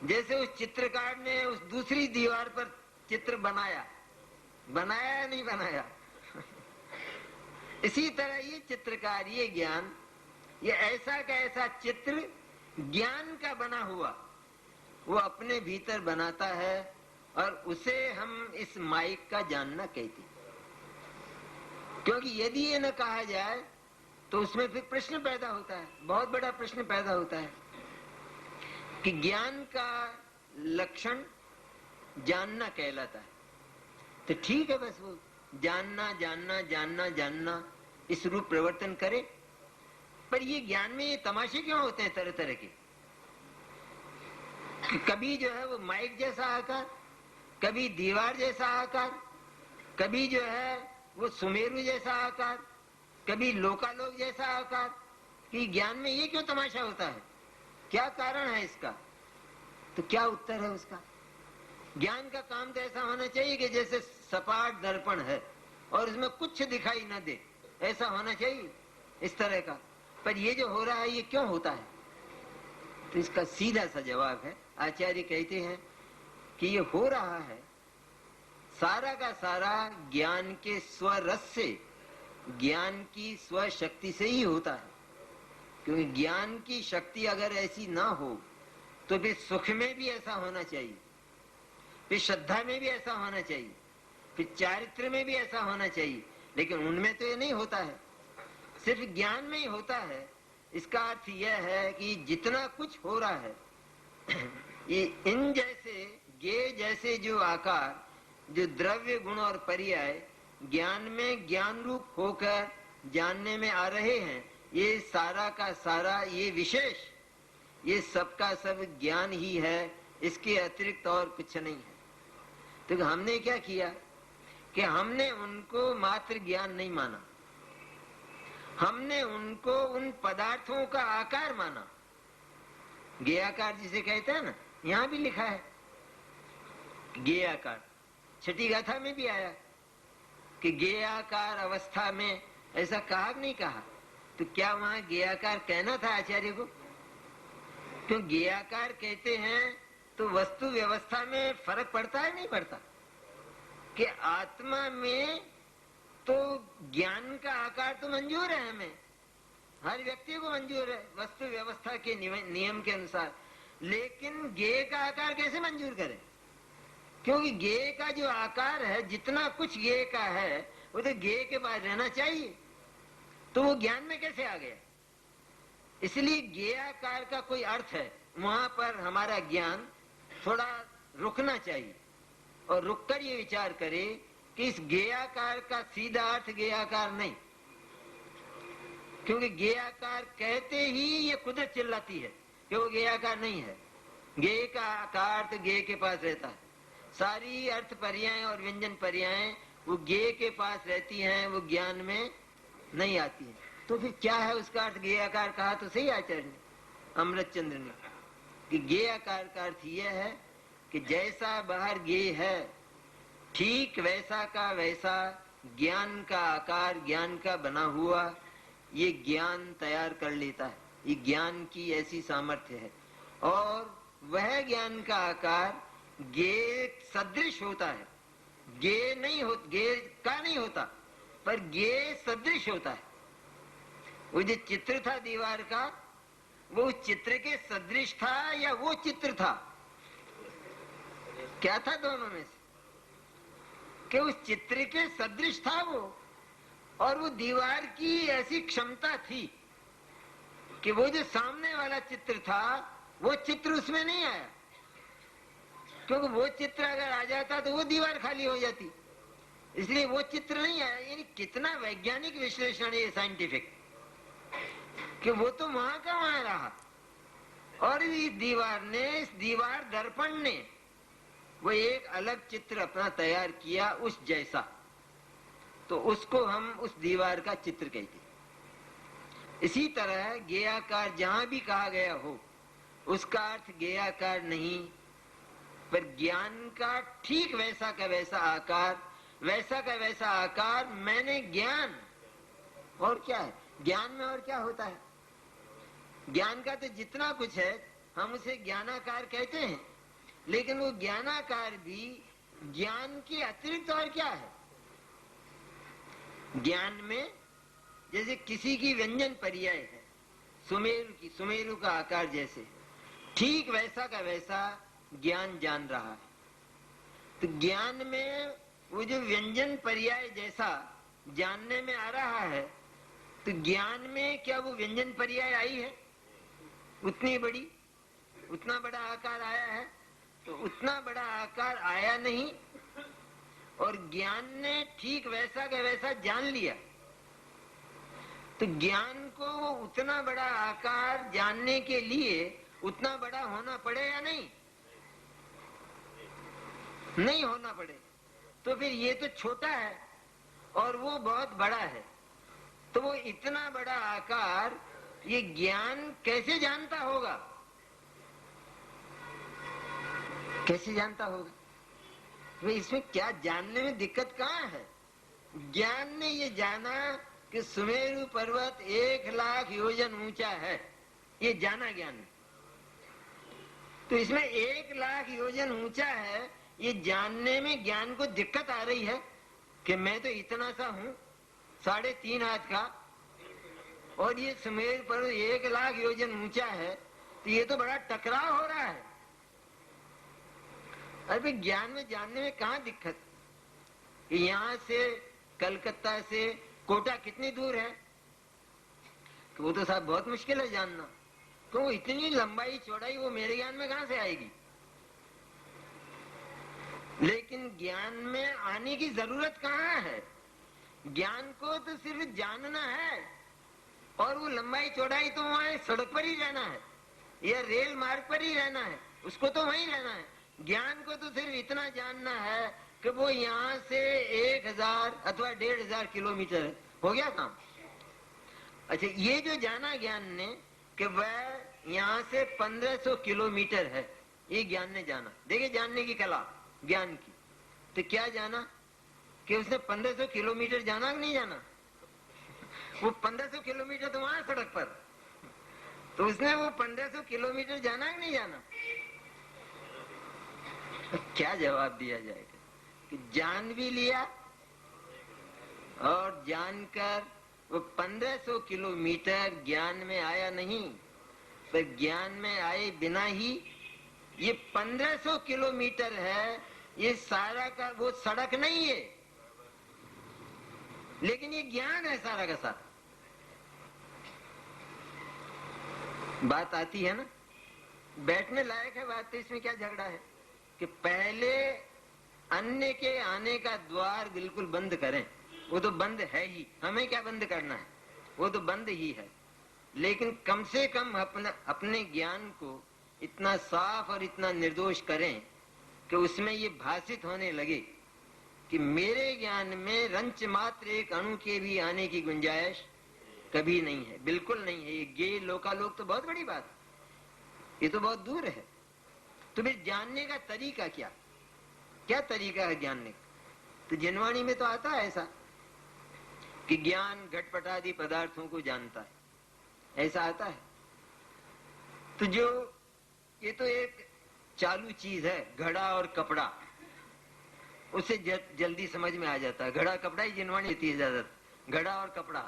जैसे उस चित्रकार ने उस दूसरी दीवार पर चित्र बनाया या नहीं बनाया इसी तरह ये चित्रकार, ये ज्ञान, ये ऐसा का ऐसा चित्र ज्ञान का बना हुआ वो अपने भीतर बनाता है और उसे हम इस माइक का जानना कहते हैं। क्योंकि यदि ये न कहा जाए तो उसमें फिर प्रश्न पैदा होता है, बहुत बड़ा प्रश्न पैदा होता है कि ज्ञान का लक्षण जानना कहलाता है। तो ठीक है, बस वो जानना जानना जानना जानना इस रूप प्रवर्तन करे, पर ये ज्ञान में ये तमाशे क्यों होते हैं तरह तरह के? कभी जो है वो माइक जैसा आकार, कभी दीवार जैसा आकार, कभी जो है वो सुमेरु जैसा आकार, कभी लोकालोक जैसा आकार, कि ज्ञान में ये क्यों तमाशा होता है, क्या कारण है इसका? तो क्या उत्तर है उसका? ज्ञान का काम तो ऐसा होना चाहिए कि जैसे सपाट दर्पण है और उसमें कुछ दिखाई न दे, ऐसा होना चाहिए, इस तरह का। पर ये जो हो रहा है ये क्यों होता है? तो इसका सीधा सा जवाब है, आचार्य कहते हैं कि ये हो रहा है सारा का सारा ज्ञान के स्वरस से, ज्ञान की स्वशक्ति से ही होता है। क्योंकि ज्ञान की शक्ति अगर ऐसी ना हो तो फिर सुख में भी ऐसा होना चाहिए, फिर श्रद्धा में भी ऐसा होना चाहिए, फिर चारित्र में भी ऐसा होना चाहिए, लेकिन उनमें तो ये नहीं होता है, सिर्फ ज्ञान में ही होता है। इसका अर्थ यह है कि जितना कुछ हो रहा है ये इन जैसे गे जैसे जो आकार, जो द्रव्य गुण और पर्याय ज्ञान में ज्ञान रूप होकर जानने में आ रहे हैं, ये सारा का सारा ये विशेष, ये सबका सब ज्ञान ही है, इसके अतिरिक्त और कुछ नहीं है। तो हमने क्या किया कि हमने उनको मात्र ज्ञान नहीं माना, हमने उनको उन पदार्थों का आकार माना। ज्ञेयाकार जिसे कहते हैं ना, यहां भी लिखा है ज्ञेयाकार, छठी गाथा में भी आया कि ज्ञेयाकार अवस्था में, ऐसा कहा नहीं कहा? तो क्या वहां ज्ञेयाकार कहना था आचार्य को? क्यों ज्ञेयाकार कहते हैं तो वस्तु व्यवस्था में फर्क पड़ता है नहीं पड़ता? कि आत्मा में तो ज्ञान का आकार तो मंजूर है, हमें हर व्यक्ति को मंजूर है वस्तु व्यवस्था के नियम के अनुसार, लेकिन ज्ञेय का आकार कैसे मंजूर करें? क्योंकि ज्ञेय का जो आकार है, जितना कुछ ज्ञेय का है वो तो ज्ञेय के बाद रहना चाहिए, तो वो ज्ञान में कैसे आ गया? इसलिए ज्ञेयाकार का कोई अर्थ है, वहां पर हमारा ज्ञान थोड़ा रुकना चाहिए और रुककर ये विचार करे कि इस ज्ञेयाकार का सीधा अर्थ ज्ञेयाकार नहीं, क्योंकि ज्ञेयाकार कहते ही ये कुदरत चिल्लाती है कि वो ज्ञेयाकार नहीं है। ज्ञेय का आकार तो ज्ञेय के पास रहता है, सारी अर्थ पर्याय और व्यंजन पर्याय वो ज्ञेय के पास रहती हैं, वो ज्ञान में नहीं आती है। तो फिर क्या है उसका अर्थ? ज्ञेयाकार कहा तो सही आचार्य ने, अमृत चंद्र ने, कि ज्ञेयाकार का अर्थ यह है कि जैसा बाहर ज्ञेय है ठीक वैसा का वैसा ज्ञान का आकार, ज्ञान का बना हुआ ये ज्ञान तैयार कर लेता है। ये ज्ञान की ऐसी सामर्थ्य है, और वह ज्ञान का आकार ज्ञेय सदृश होता है, ज्ञेय का नहीं होता, पर ज्ञेय सदृश होता है। वो जो चित्र था दीवार का, वो चित्र के सदृश था या वो चित्र था? क्या था दोनों में से? कि उस चित्र के सदृश था वो, और वो दीवार की ऐसी क्षमता थी कि वो जो सामने वाला चित्र था वो चित्र उसमें नहीं आया, क्योंकि वो चित्र अगर आ जाता तो वो दीवार खाली हो जाती, इसलिए वो चित्र नहीं आया। यानी कितना वैज्ञानिक विश्लेषण है, साइंटिफिक, कि वो तो वहां का वहां रहा, और इस दीवार दर्पण ने वो एक अलग चित्र अपना तैयार किया उस जैसा, तो उसको हम उस दीवार का चित्र कहते हैं। इसी तरह ज्ञेयाकार जहां भी कहा गया हो उसका अर्थ ज्ञेयाकार नहीं, पर ज्ञान का ठीक वैसा का वैसा आकार, वैसा का वैसा आकार मैंने ज्ञान। और क्या है ज्ञान में? और क्या होता है ज्ञान का? तो जितना कुछ है हम उसे ज्ञानाकार कहते हैं, लेकिन वो ज्ञानाकार भी ज्ञान के अतिरिक्त और क्या है? ज्ञान में जैसे किसी की व्यंजन पर्याय है, सुमेरु का आकार जैसे, ठीक वैसा का वैसा ज्ञान जान रहा है। तो ज्ञान में वो जो व्यंजन पर्याय जैसा जानने में आ रहा है, तो ज्ञान में क्या वो व्यंजन पर्याय आई है उतनी बड़ी? उतना बड़ा आकार आया है? तो उतना बड़ा आकार आया नहीं, और ज्ञान ने ठीक वैसा का वैसा जान लिया। तो ज्ञान को उतना बड़ा आकार जानने के लिए उतना बड़ा होना पड़े या नहीं? नहीं होना पड़े। तो फिर ये तो छोटा है और वो बहुत बड़ा है, तो वो इतना बड़ा आकार ये ज्ञान कैसे जानता होगा? कैसे जानता होगा? तो इसमें क्या जानने में दिक्कत कहाँ है? ज्ञान ने ये जाना कि सुमेरु पर्वत 1,00,000 योजन ऊंचा है, ये जाना ज्ञान ने। तो इसमें 1,00,000 योजन ऊंचा है, ये जानने में ज्ञान को दिक्कत आ रही है कि मैं तो इतना सा हूं, 3.5 हाथ का, और ये सुमेरु पर्वत 1,00,000 योजन ऊंचा है, तो ये तो बड़ा टकराव हो रहा है। अरे ज्ञान में जानने में कहाँ दिक्कत? यहाँ से कलकत्ता से कोटा कितनी दूर है? तो वो तो साहब बहुत मुश्किल है जानना, तो इतनी लंबाई चौड़ाई वो मेरे ज्ञान में कहाँ से आएगी? लेकिन ज्ञान में आने की जरूरत कहाँ है? ज्ञान को तो सिर्फ जानना है, और वो लंबाई चौड़ाई तो वहां सड़क पर ही रहना है या रेल मार्ग पर ही रहना है, उसको तो वहीं रहना है। ज्ञान को तो सिर्फ इतना जानना है कि वो यहाँ से 1,000 अथवा 1,500 किलोमीटर है, हो गया काम। अच्छा, ये जो जाना ज्ञान ने कि वह यहाँ से 1,500 किलोमीटर है, ये ज्ञान ने जाना। देखिए जानने की कला ज्ञान की। तो क्या जाना कि उसने 1,500 किलोमीटर जाना कि नहीं जाना? वो 1,500 किलोमीटर तो वहां सड़क पर, तो उसने वो 1,500 किलोमीटर जाना कि नहीं जाना? क्या जवाब दिया जाएगा कि जान भी लिया और जानकर वो 1,500 किलोमीटर ज्ञान में आया नहीं, पर ज्ञान में आए बिना ही ये 1,500 किलोमीटर है, ये सारा का वो सड़क नहीं है, लेकिन ये ज्ञान है सारा का सारा। बात आती है ना? बैठने लायक है बात। तो इसमें क्या झगड़ा है कि पहले अन्य के आने का द्वार बिल्कुल बंद करें, वो तो बंद है ही, हमें क्या बंद करना है, वो तो बंद ही है। लेकिन कम से कम अपने ज्ञान को इतना साफ और इतना निर्दोष करें कि उसमें ये भाषित होने लगे कि मेरे ज्ञान में रंच मात्र एक अणु के भी आने की गुंजाइश कभी नहीं है, बिल्कुल नहीं है। ये गे लोकालोक तो बहुत बड़ी बात, ये तो बहुत दूर है। तो फिर जानने का तरीका क्या? क्या तरीका है जानने का? तो जिनवाणी में तो आता है ऐसा कि ज्ञान घटपटादि पदार्थों को जानता है, ऐसा आता है। तो जो ये तो एक चालू चीज है, घड़ा और कपड़ा, उसे जल्दी समझ में आ जाता है। घड़ा कपड़ा ही जिनवाणी होती है ज्यादा, घड़ा और कपड़ा।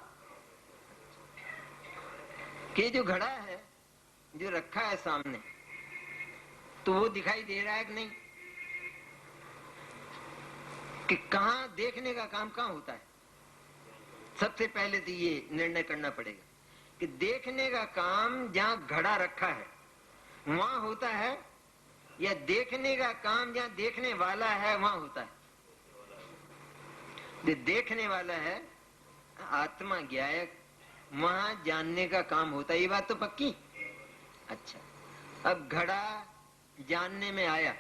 कि जो घड़ा है जो रखा है सामने, तो वो दिखाई दे रहा है कि नहीं? कि कहां देखने का काम कहां होता है? सबसे पहले तो ये निर्णय करना पड़ेगा कि देखने का काम जहां घड़ा रखा है वहां होता है, या देखने का काम जहां देखने वाला है वहां होता है। जो देखने वाला है आत्मा ज्ञायक, वहां जानने का काम होता है। ये बात तो पक्की। अच्छा, अब घड़ा जानने में आया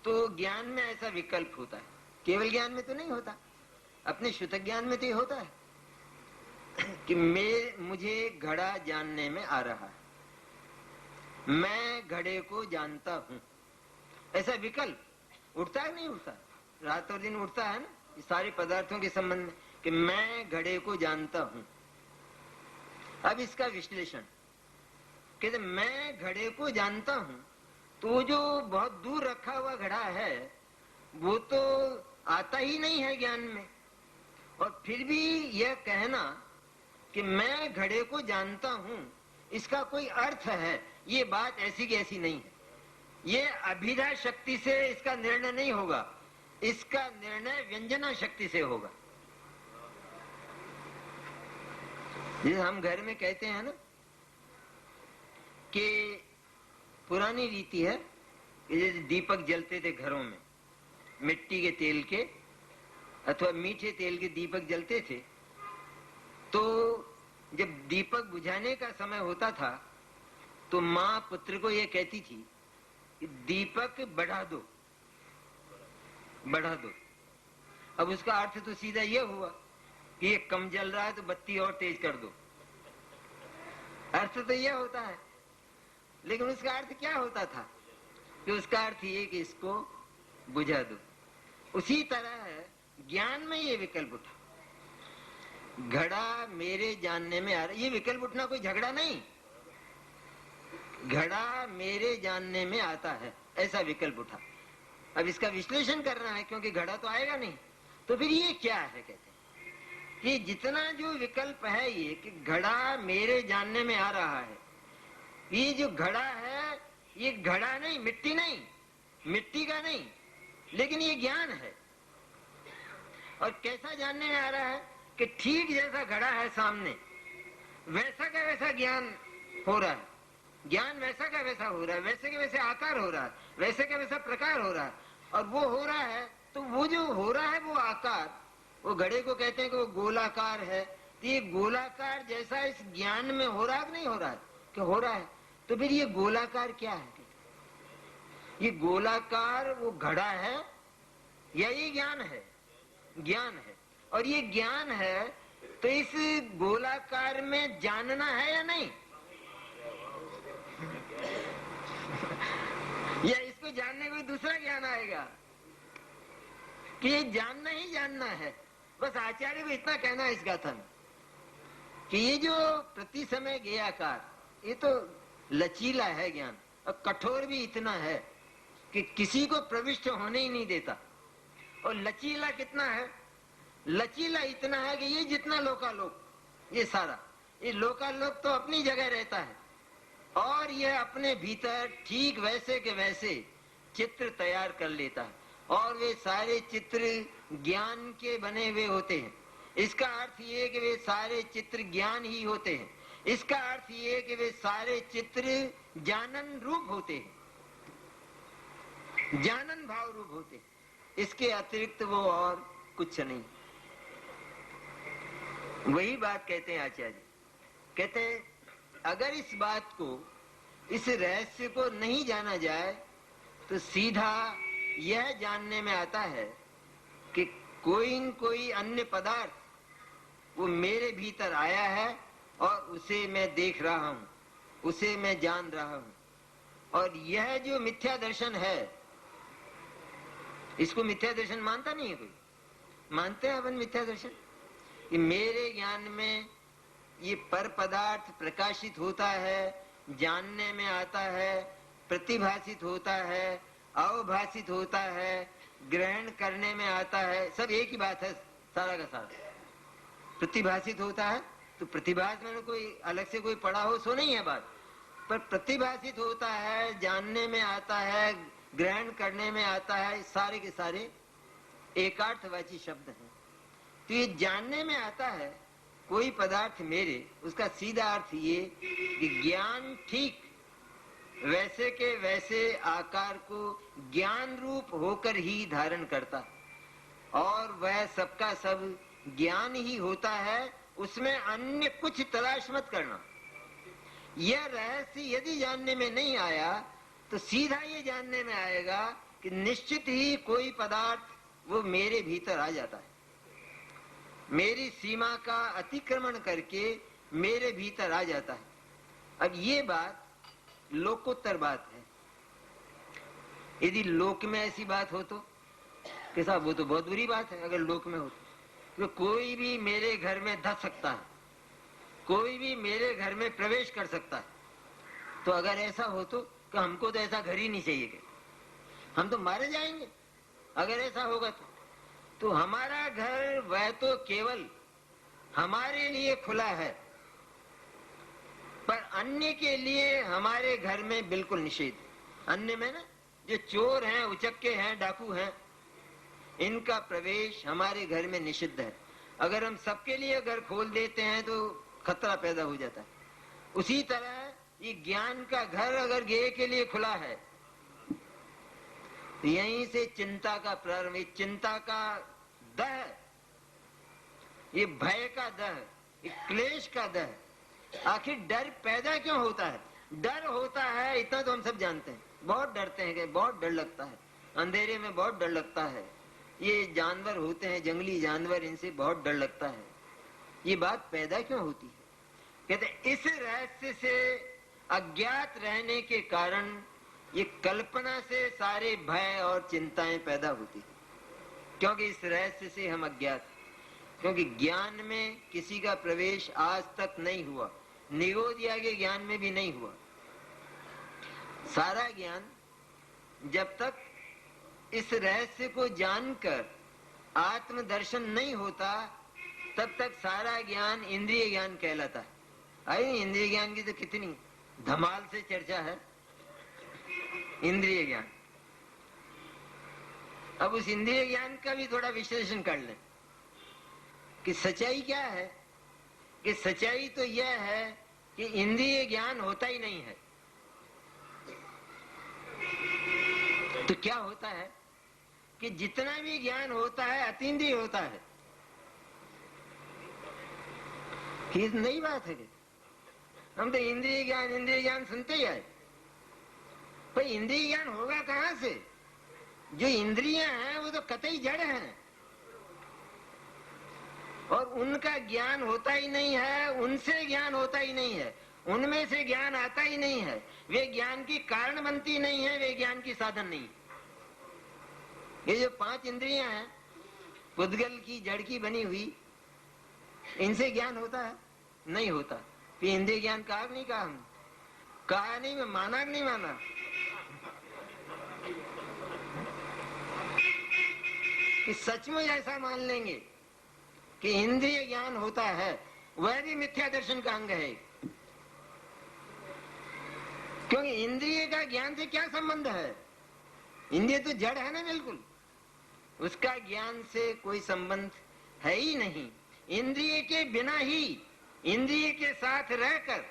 तो ज्ञान में ऐसा विकल्प होता है, केवल ज्ञान में तो नहीं होता, अपने शुद्ध ज्ञान में तो ये होता है कि मुझे घड़ा जानने में आ रहा है, मैं घड़े को जानता हूं, ऐसा विकल्प उठता है नहीं उठता? रात और दिन उठता है ना, सारे पदार्थों के संबंध में कि मैं घड़े को जानता हूं। अब इसका विश्लेषण कि मैं घड़े को जानता हूं, तो जो बहुत दूर रखा हुआ घड़ा है वो तो आता ही नहीं है ज्ञान में। और फिर भी यह कहना कि मैं घड़े को जानता हूं, इसका कोई अर्थ है? ये बात ऐसी की ऐसी नहीं है। ये अभिधा शक्ति से इसका निर्णय नहीं होगा, इसका निर्णय व्यंजना शक्ति से होगा। जैसे हम घर में कहते हैं ना कि पुरानी रीति है कि जैसे दीपक जलते थे घरों में, मिट्टी के तेल के अथवा मीठे तेल के दीपक जलते थे, तो जब दीपक बुझाने का समय होता था तो माँ पुत्र को यह कहती थी कि दीपक बढ़ा दो, बढ़ा दो। अब उसका अर्थ तो सीधा यह हुआ कि ये कम जल रहा है तो बत्ती और तेज कर दो। अर्थ तो यह होता है, लेकिन उसका अर्थ क्या होता था कि उसका अर्थ ये कि इसको बुझा दो। उसी तरह ज्ञान में ये विकल्प उठा, घड़ा मेरे जानने में आ रहा। ये विकल्प उठना कोई झगड़ा नहीं, घड़ा मेरे जानने में आता है, ऐसा विकल्प उठा। अब इसका विश्लेषण करना है, क्योंकि घड़ा तो आएगा नहीं। तो फिर ये क्या है, कहते हैं कि जितना जो विकल्प है ये कि घड़ा मेरे जानने में आ रहा है, ये जो घड़ा है ये घड़ा नहीं, मिट्टी नहीं, मिट्टी का नहीं, लेकिन ये ज्ञान है। और कैसा जानने में आ रहा है कि ठीक जैसा घड़ा है सामने, वैसा का वैसा ज्ञान हो रहा है, ज्ञान वैसा का वैसा हो रहा है, वैसे के वैसे आकार हो रहा है, वैसे का वैसा प्रकार हो रहा है। और वो हो रहा है तो वो जो हो रहा है वो आकार, वो घड़े को कहते हैं कि वो गोलाकार है। तो ये गोलाकार जैसा इस ज्ञान में हो रहा है कि नहीं हो रहा है, कि हो रहा है। तो फिर ये गोलाकार क्या है, ये गोलाकार वो घड़ा है या ये ज्ञान है? ज्ञान है। और ये ज्ञान है तो इस गोलाकार में जानना है या नहीं? या इसको जानने कोई दूसरा ज्ञान आएगा कि ये जानना ही जानना है। बस आचार्य को इतना कहना है इस गाथन कि ये जो प्रति समय ज्ञेयाकार, ये तो लचीला है ज्ञान, और कठोर भी इतना है कि किसी को प्रविष्ट होने ही नहीं देता। और लचीला कितना है? लचीला इतना है कि ये जितना लोकालोक, ये सारा ये लोकालोक तो अपनी जगह रहता है, और ये अपने भीतर ठीक वैसे के वैसे चित्र तैयार कर लेता है, और वे सारे चित्र ज्ञान के बने हुए होते हैं। इसका अर्थ ये कि वे सारे चित्र ज्ञान ही होते हैं। इसका अर्थ ये कि वे सारे चित्र जानन रूप होते हैं, जानन भाव रूप होते हैं। इसके अतिरिक्त वो और कुछ नहीं। वही बात कहते हैं आचार्य, कहते हैं अगर इस बात को, इस रहस्य को नहीं जाना जाए तो सीधा यह जानने में आता है कि कोई न कोई अन्य पदार्थ वो मेरे भीतर आया है और उसे मैं देख रहा हूं, उसे मैं जान रहा हूं। और यह जो मिथ्या दर्शन है, इसको मिथ्या दर्शन मानता नहीं है कोई। मानते हैं अपन मिथ्या दर्शन कि मेरे ज्ञान में ये पर पदार्थ प्रकाशित होता है, जानने में आता है, प्रतिभाषित होता है, अवभाषित होता है, ग्रहण करने में आता है। सब एक ही बात है सारा का सारा। प्रतिभाषित होता है तो प्रतिभास में कोई अलग से कोई पढ़ा हो सो नहीं है बात, पर प्रतिभाषित होता है, जानने में आता है, ग्रहण करने में आता है, सारे के सारे एकार्थवाची शब्द हैं। तो ये जानने में आता है कोई पदार्थ मेरे, उसका सीधा अर्थ ये कि ज्ञान ठीक वैसे के वैसे आकार को ज्ञान रूप होकर ही धारण करता, और वह सबका सब ज्ञान ही होता है, उसमें अन्य कुछ तलाश मत करना। यह रहस्य यदि जानने में नहीं आया तो सीधा ये जानने में आएगा कि निश्चित ही कोई पदार्थ वो मेरे भीतर आ जाता है, मेरी सीमा का अतिक्रमण करके मेरे भीतर आ जाता है। अब ये बात लोकोत्तर बात है। यदि लोक में ऐसी बात हो तो कैसा, वो तो बहुत बुरी बात है अगर लोक में हो तो कोई भी मेरे घर में धस सकता है, कोई भी मेरे घर में प्रवेश कर सकता है। तो अगर ऐसा हो तो हमको तो ऐसा घर ही नहीं चाहिए, कि हम तो मारे जाएंगे अगर ऐसा होगा तो हमारा घर वह तो केवल हमारे लिए खुला है, पर अन्य के लिए हमारे घर में बिल्कुल निषेध। अन्य में ना जो चोर हैं, उचक्के हैं, डाकू हैं, इनका प्रवेश हमारे घर में निषिद्ध है। अगर हम सबके लिए घर खोल देते हैं तो खतरा पैदा हो जाता है। उसी तरह ये ज्ञान का घर अगर ज्ञेय के लिए खुला है तो यहीं से चिंता का प्रारंभ, चिंता का दह, ये भय का दह, ये क्लेश का दह। आखिर डर पैदा क्यों होता है? डर होता है, इतना तो हम सब जानते हैं, बहुत डरते हैं कि बहुत डर लगता है, अंधेरे में बहुत डर लगता है। ये जानवर होते हैं, जंगली जानवर, इनसे बहुत डर लगता है। ये बात पैदा क्यों होती है? कहते इस रहस्य से अज्ञात रहने के कारण ये कल्पना से सारे भय और चिंताएं पैदा होती है, क्योंकि इस रहस्य से हम अज्ञात, क्योंकि ज्ञान में किसी का प्रवेश आज तक नहीं हुआ, निगोदिया के ज्ञान में भी नहीं हुआ। सारा ज्ञान जब तक इस रहस्य को जानकर आत्मदर्शन नहीं होता तब तक सारा ज्ञान इंद्रिय ज्ञान कहलाता है। आई इंद्रिय ज्ञान की तो कितनी धमाल से चर्चा है। इंद्रिय ज्ञान, अब उस इंद्रिय ज्ञान का भी थोड़ा विश्लेषण कर लें कि सच्चाई क्या है। कि सच्चाई तो यह है कि इंद्रिय ज्ञान होता ही नहीं है। तो क्या होता है कि जितना भी ज्ञान होता है अतीन्द्रिय होता है। ये नई बात है कि हम तो इंद्रिय ज्ञान सुनते ही आए, पर इंद्रिय ज्ञान होगा कहां से? जो इंद्रियां हैं वो तो कतई जड़ हैं और उनका ज्ञान होता ही नहीं है, उनसे ज्ञान होता ही नहीं है, उनमें से ज्ञान आता ही नहीं है। वे ज्ञान की कारण बनती नहीं है, वे ज्ञान की साधन नहीं। ये जो 5 इंद्रियां हैं पुद्गल की जड़ की बनी हुई, इनसे ज्ञान होता है? नहीं होता। फिर इंद्रिय ज्ञान कहा नहीं कहा? हम कहा नहीं, मैं माना नहीं माना। कि सचमुच ऐसा मान लेंगे कि इंद्रिय ज्ञान होता है, वह भी मिथ्या दर्शन का अंग है। क्योंकि इंद्रिय का ज्ञान से क्या संबंध है? इंद्रिय तो जड़ है ना, बिल्कुल, उसका ज्ञान से कोई संबंध है ही नहीं। इंद्रिय के बिना ही, इंद्रिय के साथ रहकर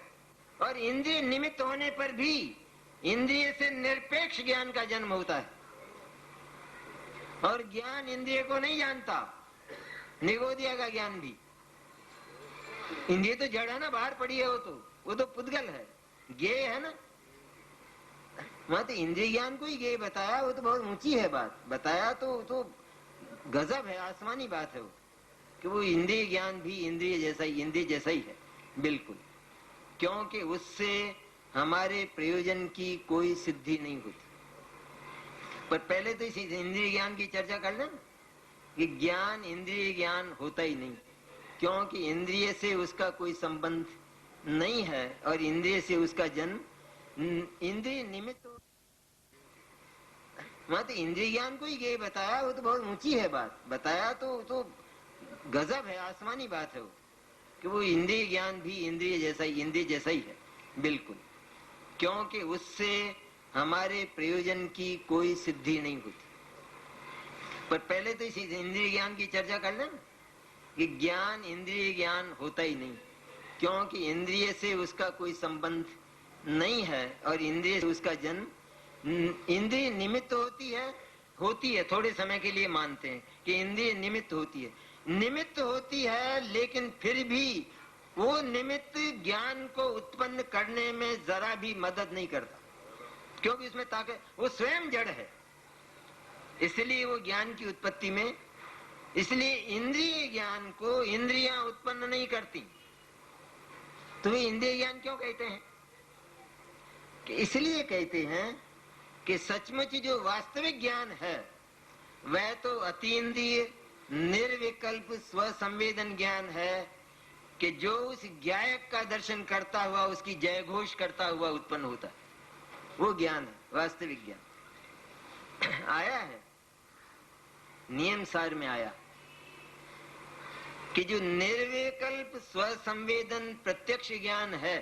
और इंद्रिय निमित्त होने पर भी इंद्रिय से निरपेक्ष ज्ञान का जन्म होता है। और ज्ञान इंद्रिय को नहीं जानता, निगोदिया का ज्ञान भी। इंद्रिय तो जड़ है ना, बाहर पड़ी है, वो तो पुद्गल है, ज्ञेय है ना। वहां तो इंद्रिय ज्ञान को ही ज्ञेय बताया, वो तो बहुत ऊंची है बात बताया, तो गजब है, आसमानी बात है वो, कि वो इंद्रिय ज्ञान भी इंद्रिय जैसा ही है, बिल्कुल। क्योंकि उससे हमारे प्रयोजन की कोई सिद्धि नहीं होती। पर पहले तो इस इंद्रिय ज्ञान की चर्चा कर लें कि ज्ञान इंद्रिय ज्ञान होता ही नहीं, क्योंकि इंद्रिय से उसका कोई संबंध नहीं है और इंद्रिय से उसका जन्म इंद्रिय निमित्त। वहां तो इंद्रिय ज्ञान को ही ज्ञेय बताया, वो तो बहुत ऊंची है बात बताया, तो गजब है, आसमानी बात है वो, कि वो इंद्रिय ज्ञान भी इंद्रिय जैसा ही है, बिल्कुल। क्योंकि उससे हमारे प्रयोजन की कोई सिद्धि नहीं होती। पर पहले तो इस इंद्रिय ज्ञान की चर्चा कर लें कि ज्ञान इंद्रिय ज्ञान होता ही नहीं, क्योंकि इंद्रिय से उसका कोई संबंध नहीं है और इंद्रिय से उसका जन्म इंद्रिय निमित्त होती है। थोड़े समय के लिए मानते हैं कि इंद्रिय निमित्त होती है, लेकिन फिर भी वो निमित्त ज्ञान को उत्पन्न करने में जरा भी मदद नहीं करता, क्योंकि उसमें ताकत, वो स्वयं जड़ है, इसलिए वो ज्ञान की उत्पत्ति में, इसलिए इंद्रिय ज्ञान को इंद्रियां उत्पन्न नहीं करती। तो ये इंद्रिय ज्ञान क्यों कहते हैं? कि इसलिए कहते हैं कि सचमुच जो वास्तविक ज्ञान है वह तो अतीन्द्रिय निर्विकल्प स्वसंवेदन ज्ञान है, कि जो उस ज्ञायक का दर्शन करता हुआ उसकी जय घोष करता हुआ उत्पन्न होता है, वो ज्ञान है, वास्तविक ज्ञान। आया है नियम सार में आया कि जो निर्विकल्प स्वसंवेदन प्रत्यक्ष ज्ञान है,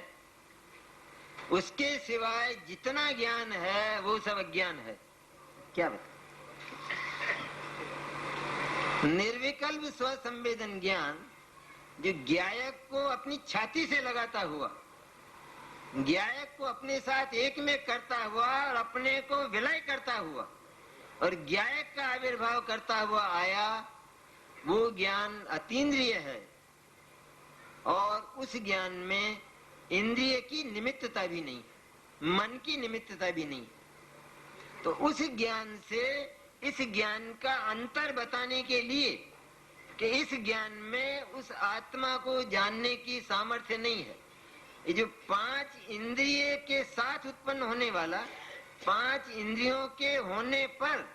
उसके सिवाय जितना ज्ञान है वो सब अज्ञान है। क्या बता? निर्विकल्प स्वसंवेदन ज्ञान जो ज्ञायक को अपनी छाती से लगाता हुआ, ज्ञायक को अपने साथ एक में करता हुआ और अपने को विलय करता हुआ और ज्ञायक का आविर्भाव करता हुआ आया, वो ज्ञान अतीन्द्रिय है और उस ज्ञान में इंद्रिय की निमित्तता भी नहीं, मन की निमित्तता भी नहीं। तो उस ज्ञान से इस ज्ञान का अंतर बताने के लिए कि इस ज्ञान में उस आत्मा को जानने की सामर्थ्य नहीं है। ये जो 5 इंद्रिय के साथ उत्पन्न होने वाला, 5 इंद्रियों के होने पर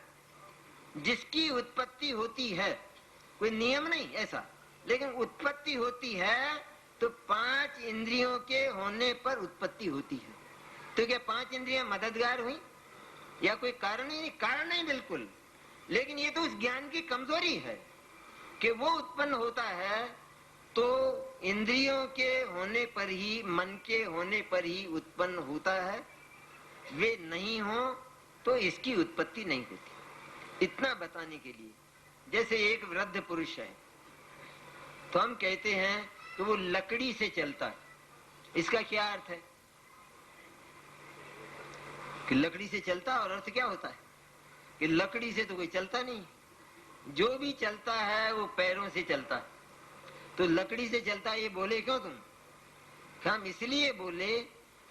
जिसकी उत्पत्ति होती है, कोई नियम नहीं ऐसा, लेकिन उत्पत्ति होती है, तो 5 इंद्रियों के होने पर उत्पत्ति होती है। तो क्या 5 इंद्रियां मददगार हुई या कोई कारण ही नहीं? कारण नहीं बिल्कुल, लेकिन ये तो उस ज्ञान की कमजोरी है कि वो उत्पन्न होता है तो इंद्रियों के होने पर ही, मन के होने पर ही उत्पन्न होता है। वे नहीं हो तो इसकी उत्पत्ति नहीं होती। इतना बताने के लिए, जैसे एक वृद्ध पुरुष है तो हम कहते हैं कि वो लकड़ी से चलता है। इसका क्या अर्थ है कि लकड़ी से चलता, और अर्थ क्या होता है कि लकड़ी से तो कोई चलता नहीं, जो भी चलता है वो पैरों से चलता है। तो लकड़ी से चलता है ये बोले क्यों तुम? हम इसलिए बोले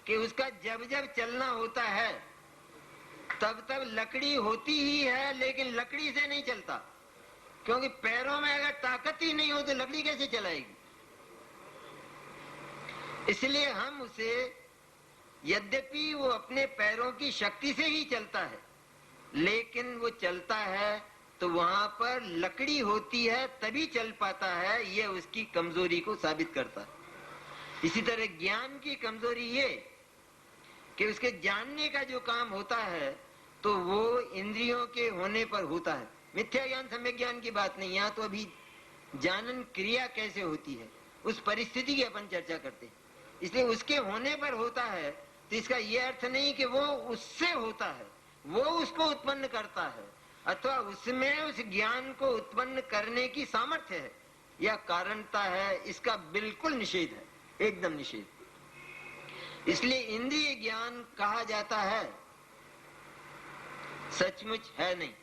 कि उसका जब जब चलना होता है तब तब लकड़ी होती ही है, लेकिन लकड़ी से नहीं चलता, क्योंकि पैरों में अगर ताकत ही नहीं हो तो लकड़ी कैसे चलाएगी। इसलिए हम उसे, यद्यपि वो अपने पैरों की शक्ति से ही चलता है, लेकिन वो चलता है तो वहां पर लकड़ी होती है तभी चल पाता है। यह उसकी कमजोरी को साबित करता है। इसी तरह ज्ञान की कमजोरी ये कि उसके जानने का जो काम होता है तो वो इंद्रियों के होने पर होता है। मिथ्या ज्ञान सम्यक ज्ञान की बात नहीं, यहाँ तो अभी जानन क्रिया कैसे होती है उस परिस्थिति की अपन चर्चा करते हैं। इसलिए उसके होने पर होता है, तो इसका यह अर्थ नहीं कि वो उससे होता है, वो उसको उत्पन्न करता है अथवा उसमें उस ज्ञान को उत्पन्न करने की सामर्थ्य है या कारणता है। इसका बिल्कुल निषेध है, एकदम निषेध। इसलिए इंद्रिय ज्ञान कहा जाता है, सचमुच है नहीं।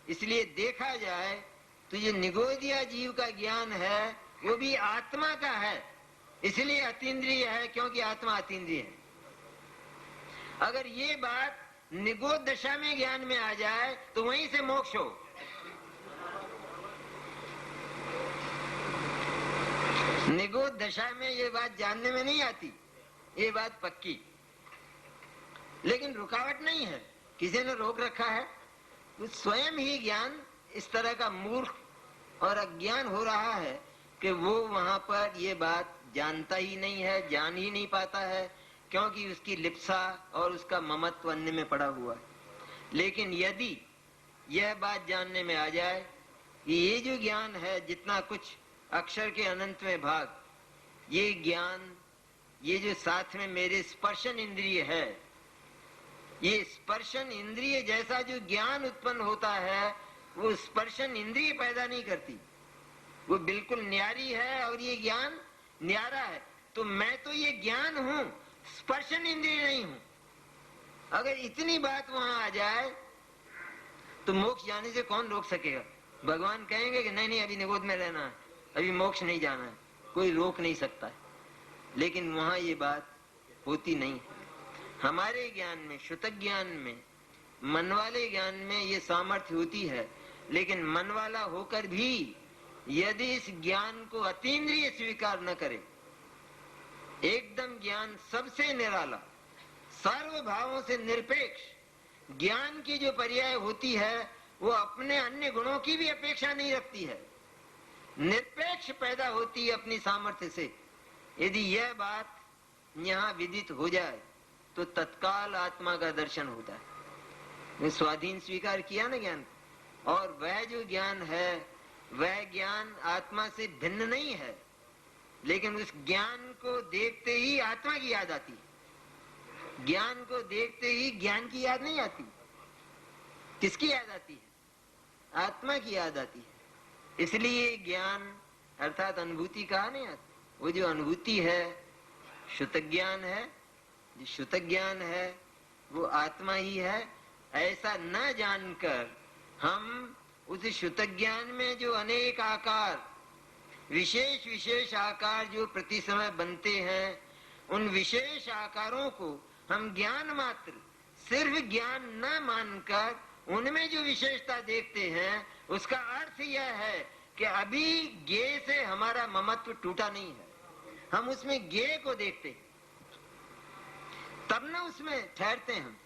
इसलिए देखा जाए तो ये निगोदिया जीव का ज्ञान है वो भी आत्मा का है, इसलिए अतीन्द्रिय है, क्योंकि आत्मा अतीन्द्रिय है। अगर ये बात निगोद दशा में ज्ञान में आ जाए तो वहीं से मोक्ष हो। निगोद दशा में ये बात जानने में नहीं आती, ये बात पक्की, लेकिन रुकावट नहीं है, किसी ने रोक रखा है। तो स्वयं ही ज्ञान इस तरह का मूर्ख और अज्ञान हो रहा है कि वो वहां पर ये बात जानता ही नहीं है, जान ही नहीं पाता है, क्योंकि उसकी लिप्सा और उसका ममत्व अन्य में पड़ा हुआ है। लेकिन यदि यह बात जानने में आ जाए कि ये जो ज्ञान है, जितना कुछ अक्षर के अनंत में भाग, ये ज्ञान, ये जो साथ में मेरे स्पर्शन इंद्रिय है, ये स्पर्शन इंद्रिय जैसा जो ज्ञान उत्पन्न होता है वो स्पर्शन इंद्रिय पैदा नहीं करती, वो बिल्कुल न्यारी है और ये ज्ञान न्यारा है। तो मैं तो ये ज्ञान हूं, स्पर्शन इंद्रिय नहीं हूं। अगर इतनी बात वहां आ जाए तो मोक्ष जाने से कौन रोक सकेगा? भगवान कहेंगे कि नहीं नहीं, अभी निगोद में रहना है, अभी मोक्ष नहीं जाना है, कोई रोक नहीं सकता है। लेकिन वहां ये बात होती नहीं। हमारे ज्ञान में, श्रुत ज्ञान में, मन वाले ज्ञान में ये सामर्थ्य होती है, लेकिन मन वाला होकर भी यदि इस ज्ञान को अतीन्द्रिय स्वीकार न करे, एकदम ज्ञान सबसे निराला, सर्व भावों से निरपेक्ष ज्ञान की जो पर्याय होती है वो अपने अन्य गुणों की भी अपेक्षा नहीं रखती है, निरपेक्ष पैदा होती है अपनी सामर्थ्य से। यदि यह बात यहाँ विदित हो जाए तो तत्काल आत्मा का दर्शन होता है। स्वाधीन स्वीकार किया ना ज्ञान, और वह जो ज्ञान है वह ज्ञान आत्मा से भिन्न नहीं है, लेकिन उस ज्ञान को देखते ही आत्मा की याद आती है। ज्ञान को देखते ही ज्ञान की याद नहीं आती। किसकी याद आती है? आत्मा की याद आती है। इसलिए ज्ञान अर्थात अनुभूति कहा नहीं आती। वो जो अनुभूति है शुद्ध ज्ञान है, जो शुद्ध ज्ञान है वो आत्मा ही है। ऐसा न जानकर हम उस शुद्ध ज्ञान में जो अनेक आकार, विशेष विशेष आकार जो प्रति समय बनते हैं, उन विशेष आकारों को हम ज्ञान मात्र, सिर्फ ज्ञान न मानकर उनमें जो विशेषता देखते हैं, उसका अर्थ यह है कि कि अभी ज्ञेय से हमारा ममत्व टूटा नहीं है, हम उसमें ज्ञेय को देखते हैं, तब न उसमें ठहरते हैं हम।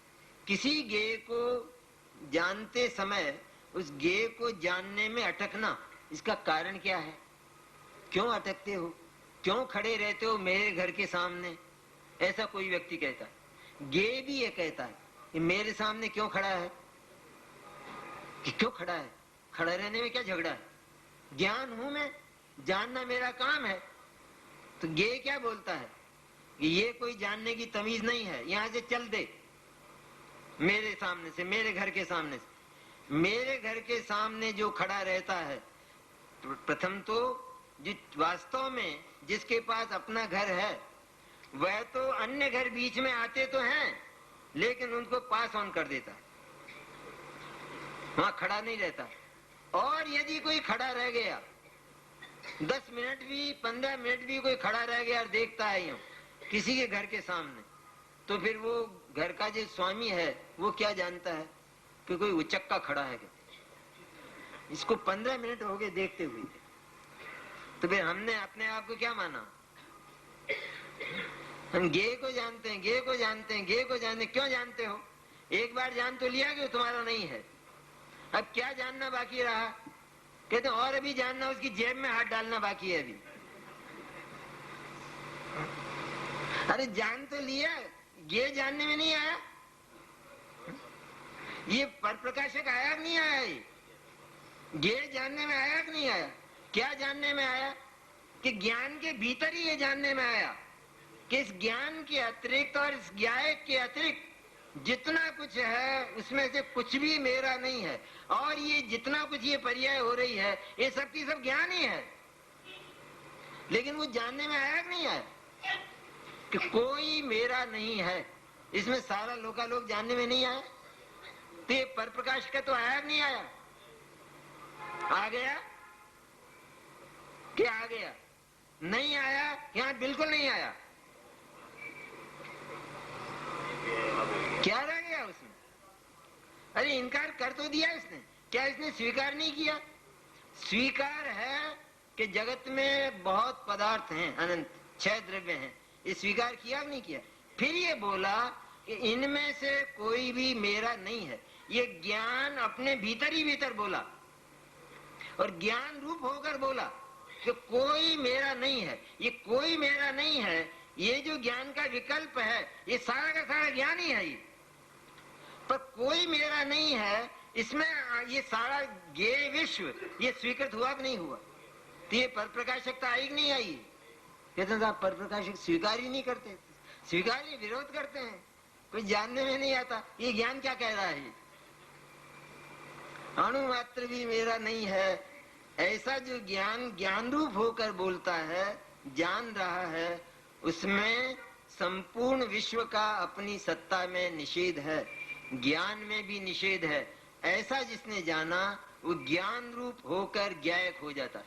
किसी ज्ञेय को जानते समय उस ज्ञेय को जानने में अटकना, इसका कारण क्या है? क्यों अटकते हो? क्यों खड़े रहते हो मेरे घर के सामने? ऐसा कोई व्यक्ति कहता है। ज्ञेय भी ये कहता है कि मेरे सामने क्यों खड़ा है, कि क्यों खड़ा है, खड़ा रहने में क्या झगड़ा है? ज्ञान हूं मैं, जानना मेरा काम है। तो ज्ञेय क्या बोलता है कि ये कोई जानने की तमीज नहीं है, यहां से चल दे मेरे सामने से, मेरे घर के सामने से। मेरे घर के सामने जो खड़ा रहता है, प्रथम तो जिस वास्तव में जिसके पास अपना घर है, वह तो अन्य घर बीच में आते तो हैं, लेकिन उनको पास ऑन कर देता है, वहां खड़ा नहीं रहता। और यदि कोई खड़ा रह गया 10 मिनट भी 15 मिनट भी कोई खड़ा रह गया और देखता है यूं किसी के घर के सामने, तो फिर वो घर का जो स्वामी है वो क्या जानता है कि कोई उचक्का खड़ा है। इसको 15 मिनट हो गए देखते हुए, तो फिर हमने अपने आप को क्या माना? हम ज्ञेय को जानते हैं, ज्ञेय को जानते हैं, ज्ञेय को जानते हैं। क्यों जानते हो? एक बार जान तो लिया कि वो तुम्हारा नहीं है, अब क्या जानना बाकी रहा? कहते और अभी जानना, उसकी जेब में हाथ डालना बाकी है अभी। अरे जान तो लिया, ये जानने में नहीं आया। ये परप्रकाशक आया कि नहीं आया? ये जानने में आया कि नहीं आया? क्या जानने में आया? कि ज्ञान के भीतर ही ये जानने में आया कि इस ज्ञान के अतिरिक्त और इस ज्ञान के अतिरिक्त जितना कुछ है उसमें से कुछ भी मेरा नहीं है, और ये जितना कुछ ये पर्याय हो रही है ये सब की सब ज्ञान ही है। लेकिन वो जानने में आया कि नहीं आया कि कोई मेरा नहीं है, इसमें सारा लोकालोक जानने में नहीं आया? तो ये परप्रकाश का तो आया कि नहीं आया? आ गया क्या? आ गया? नहीं आया? यहाँ बिल्कुल नहीं आया। क्या रह गया उसमें? अरे इनकार कर तो दिया इसने, क्या इसने स्वीकार नहीं किया? स्वीकार है कि जगत में बहुत पदार्थ हैं, अनंत 6 द्रव्य हैं, ये स्वीकार किया कि नहीं किया? फिर ये बोला कि इनमें से कोई भी मेरा नहीं है। ये ज्ञान अपने भीतर ही भीतर बोला और ज्ञान रूप होकर बोला कि कोई मेरा नहीं है। ये कोई मेरा नहीं है, ये जो ज्ञान का विकल्प है, ये सारा का सारा ज्ञान ही है ये। पर कोई मेरा नहीं है, इसमें ये सारा ज्ञेय विश्व ये स्वीकृत हुआ कि नहीं हुआ? तो ये परप्रकाशकता आई कि नहीं आई? कहते साहब परप्रकाशक स्वीकार ही नहीं करते, स्वीकार ही विरोध करते हैं, कोई जानने में नहीं आता। ये ज्ञान क्या कह रहा है? अणु मात्र भी मेरा नहीं है, ऐसा जो ज्ञान ज्ञान रूप होकर बोलता है, जान रहा है, उसमें संपूर्ण विश्व का अपनी सत्ता में निषेध है, ज्ञान में भी निषेध है। ऐसा जिसने जाना वो ज्ञान रूप होकर ज्ञायक हो जाता है।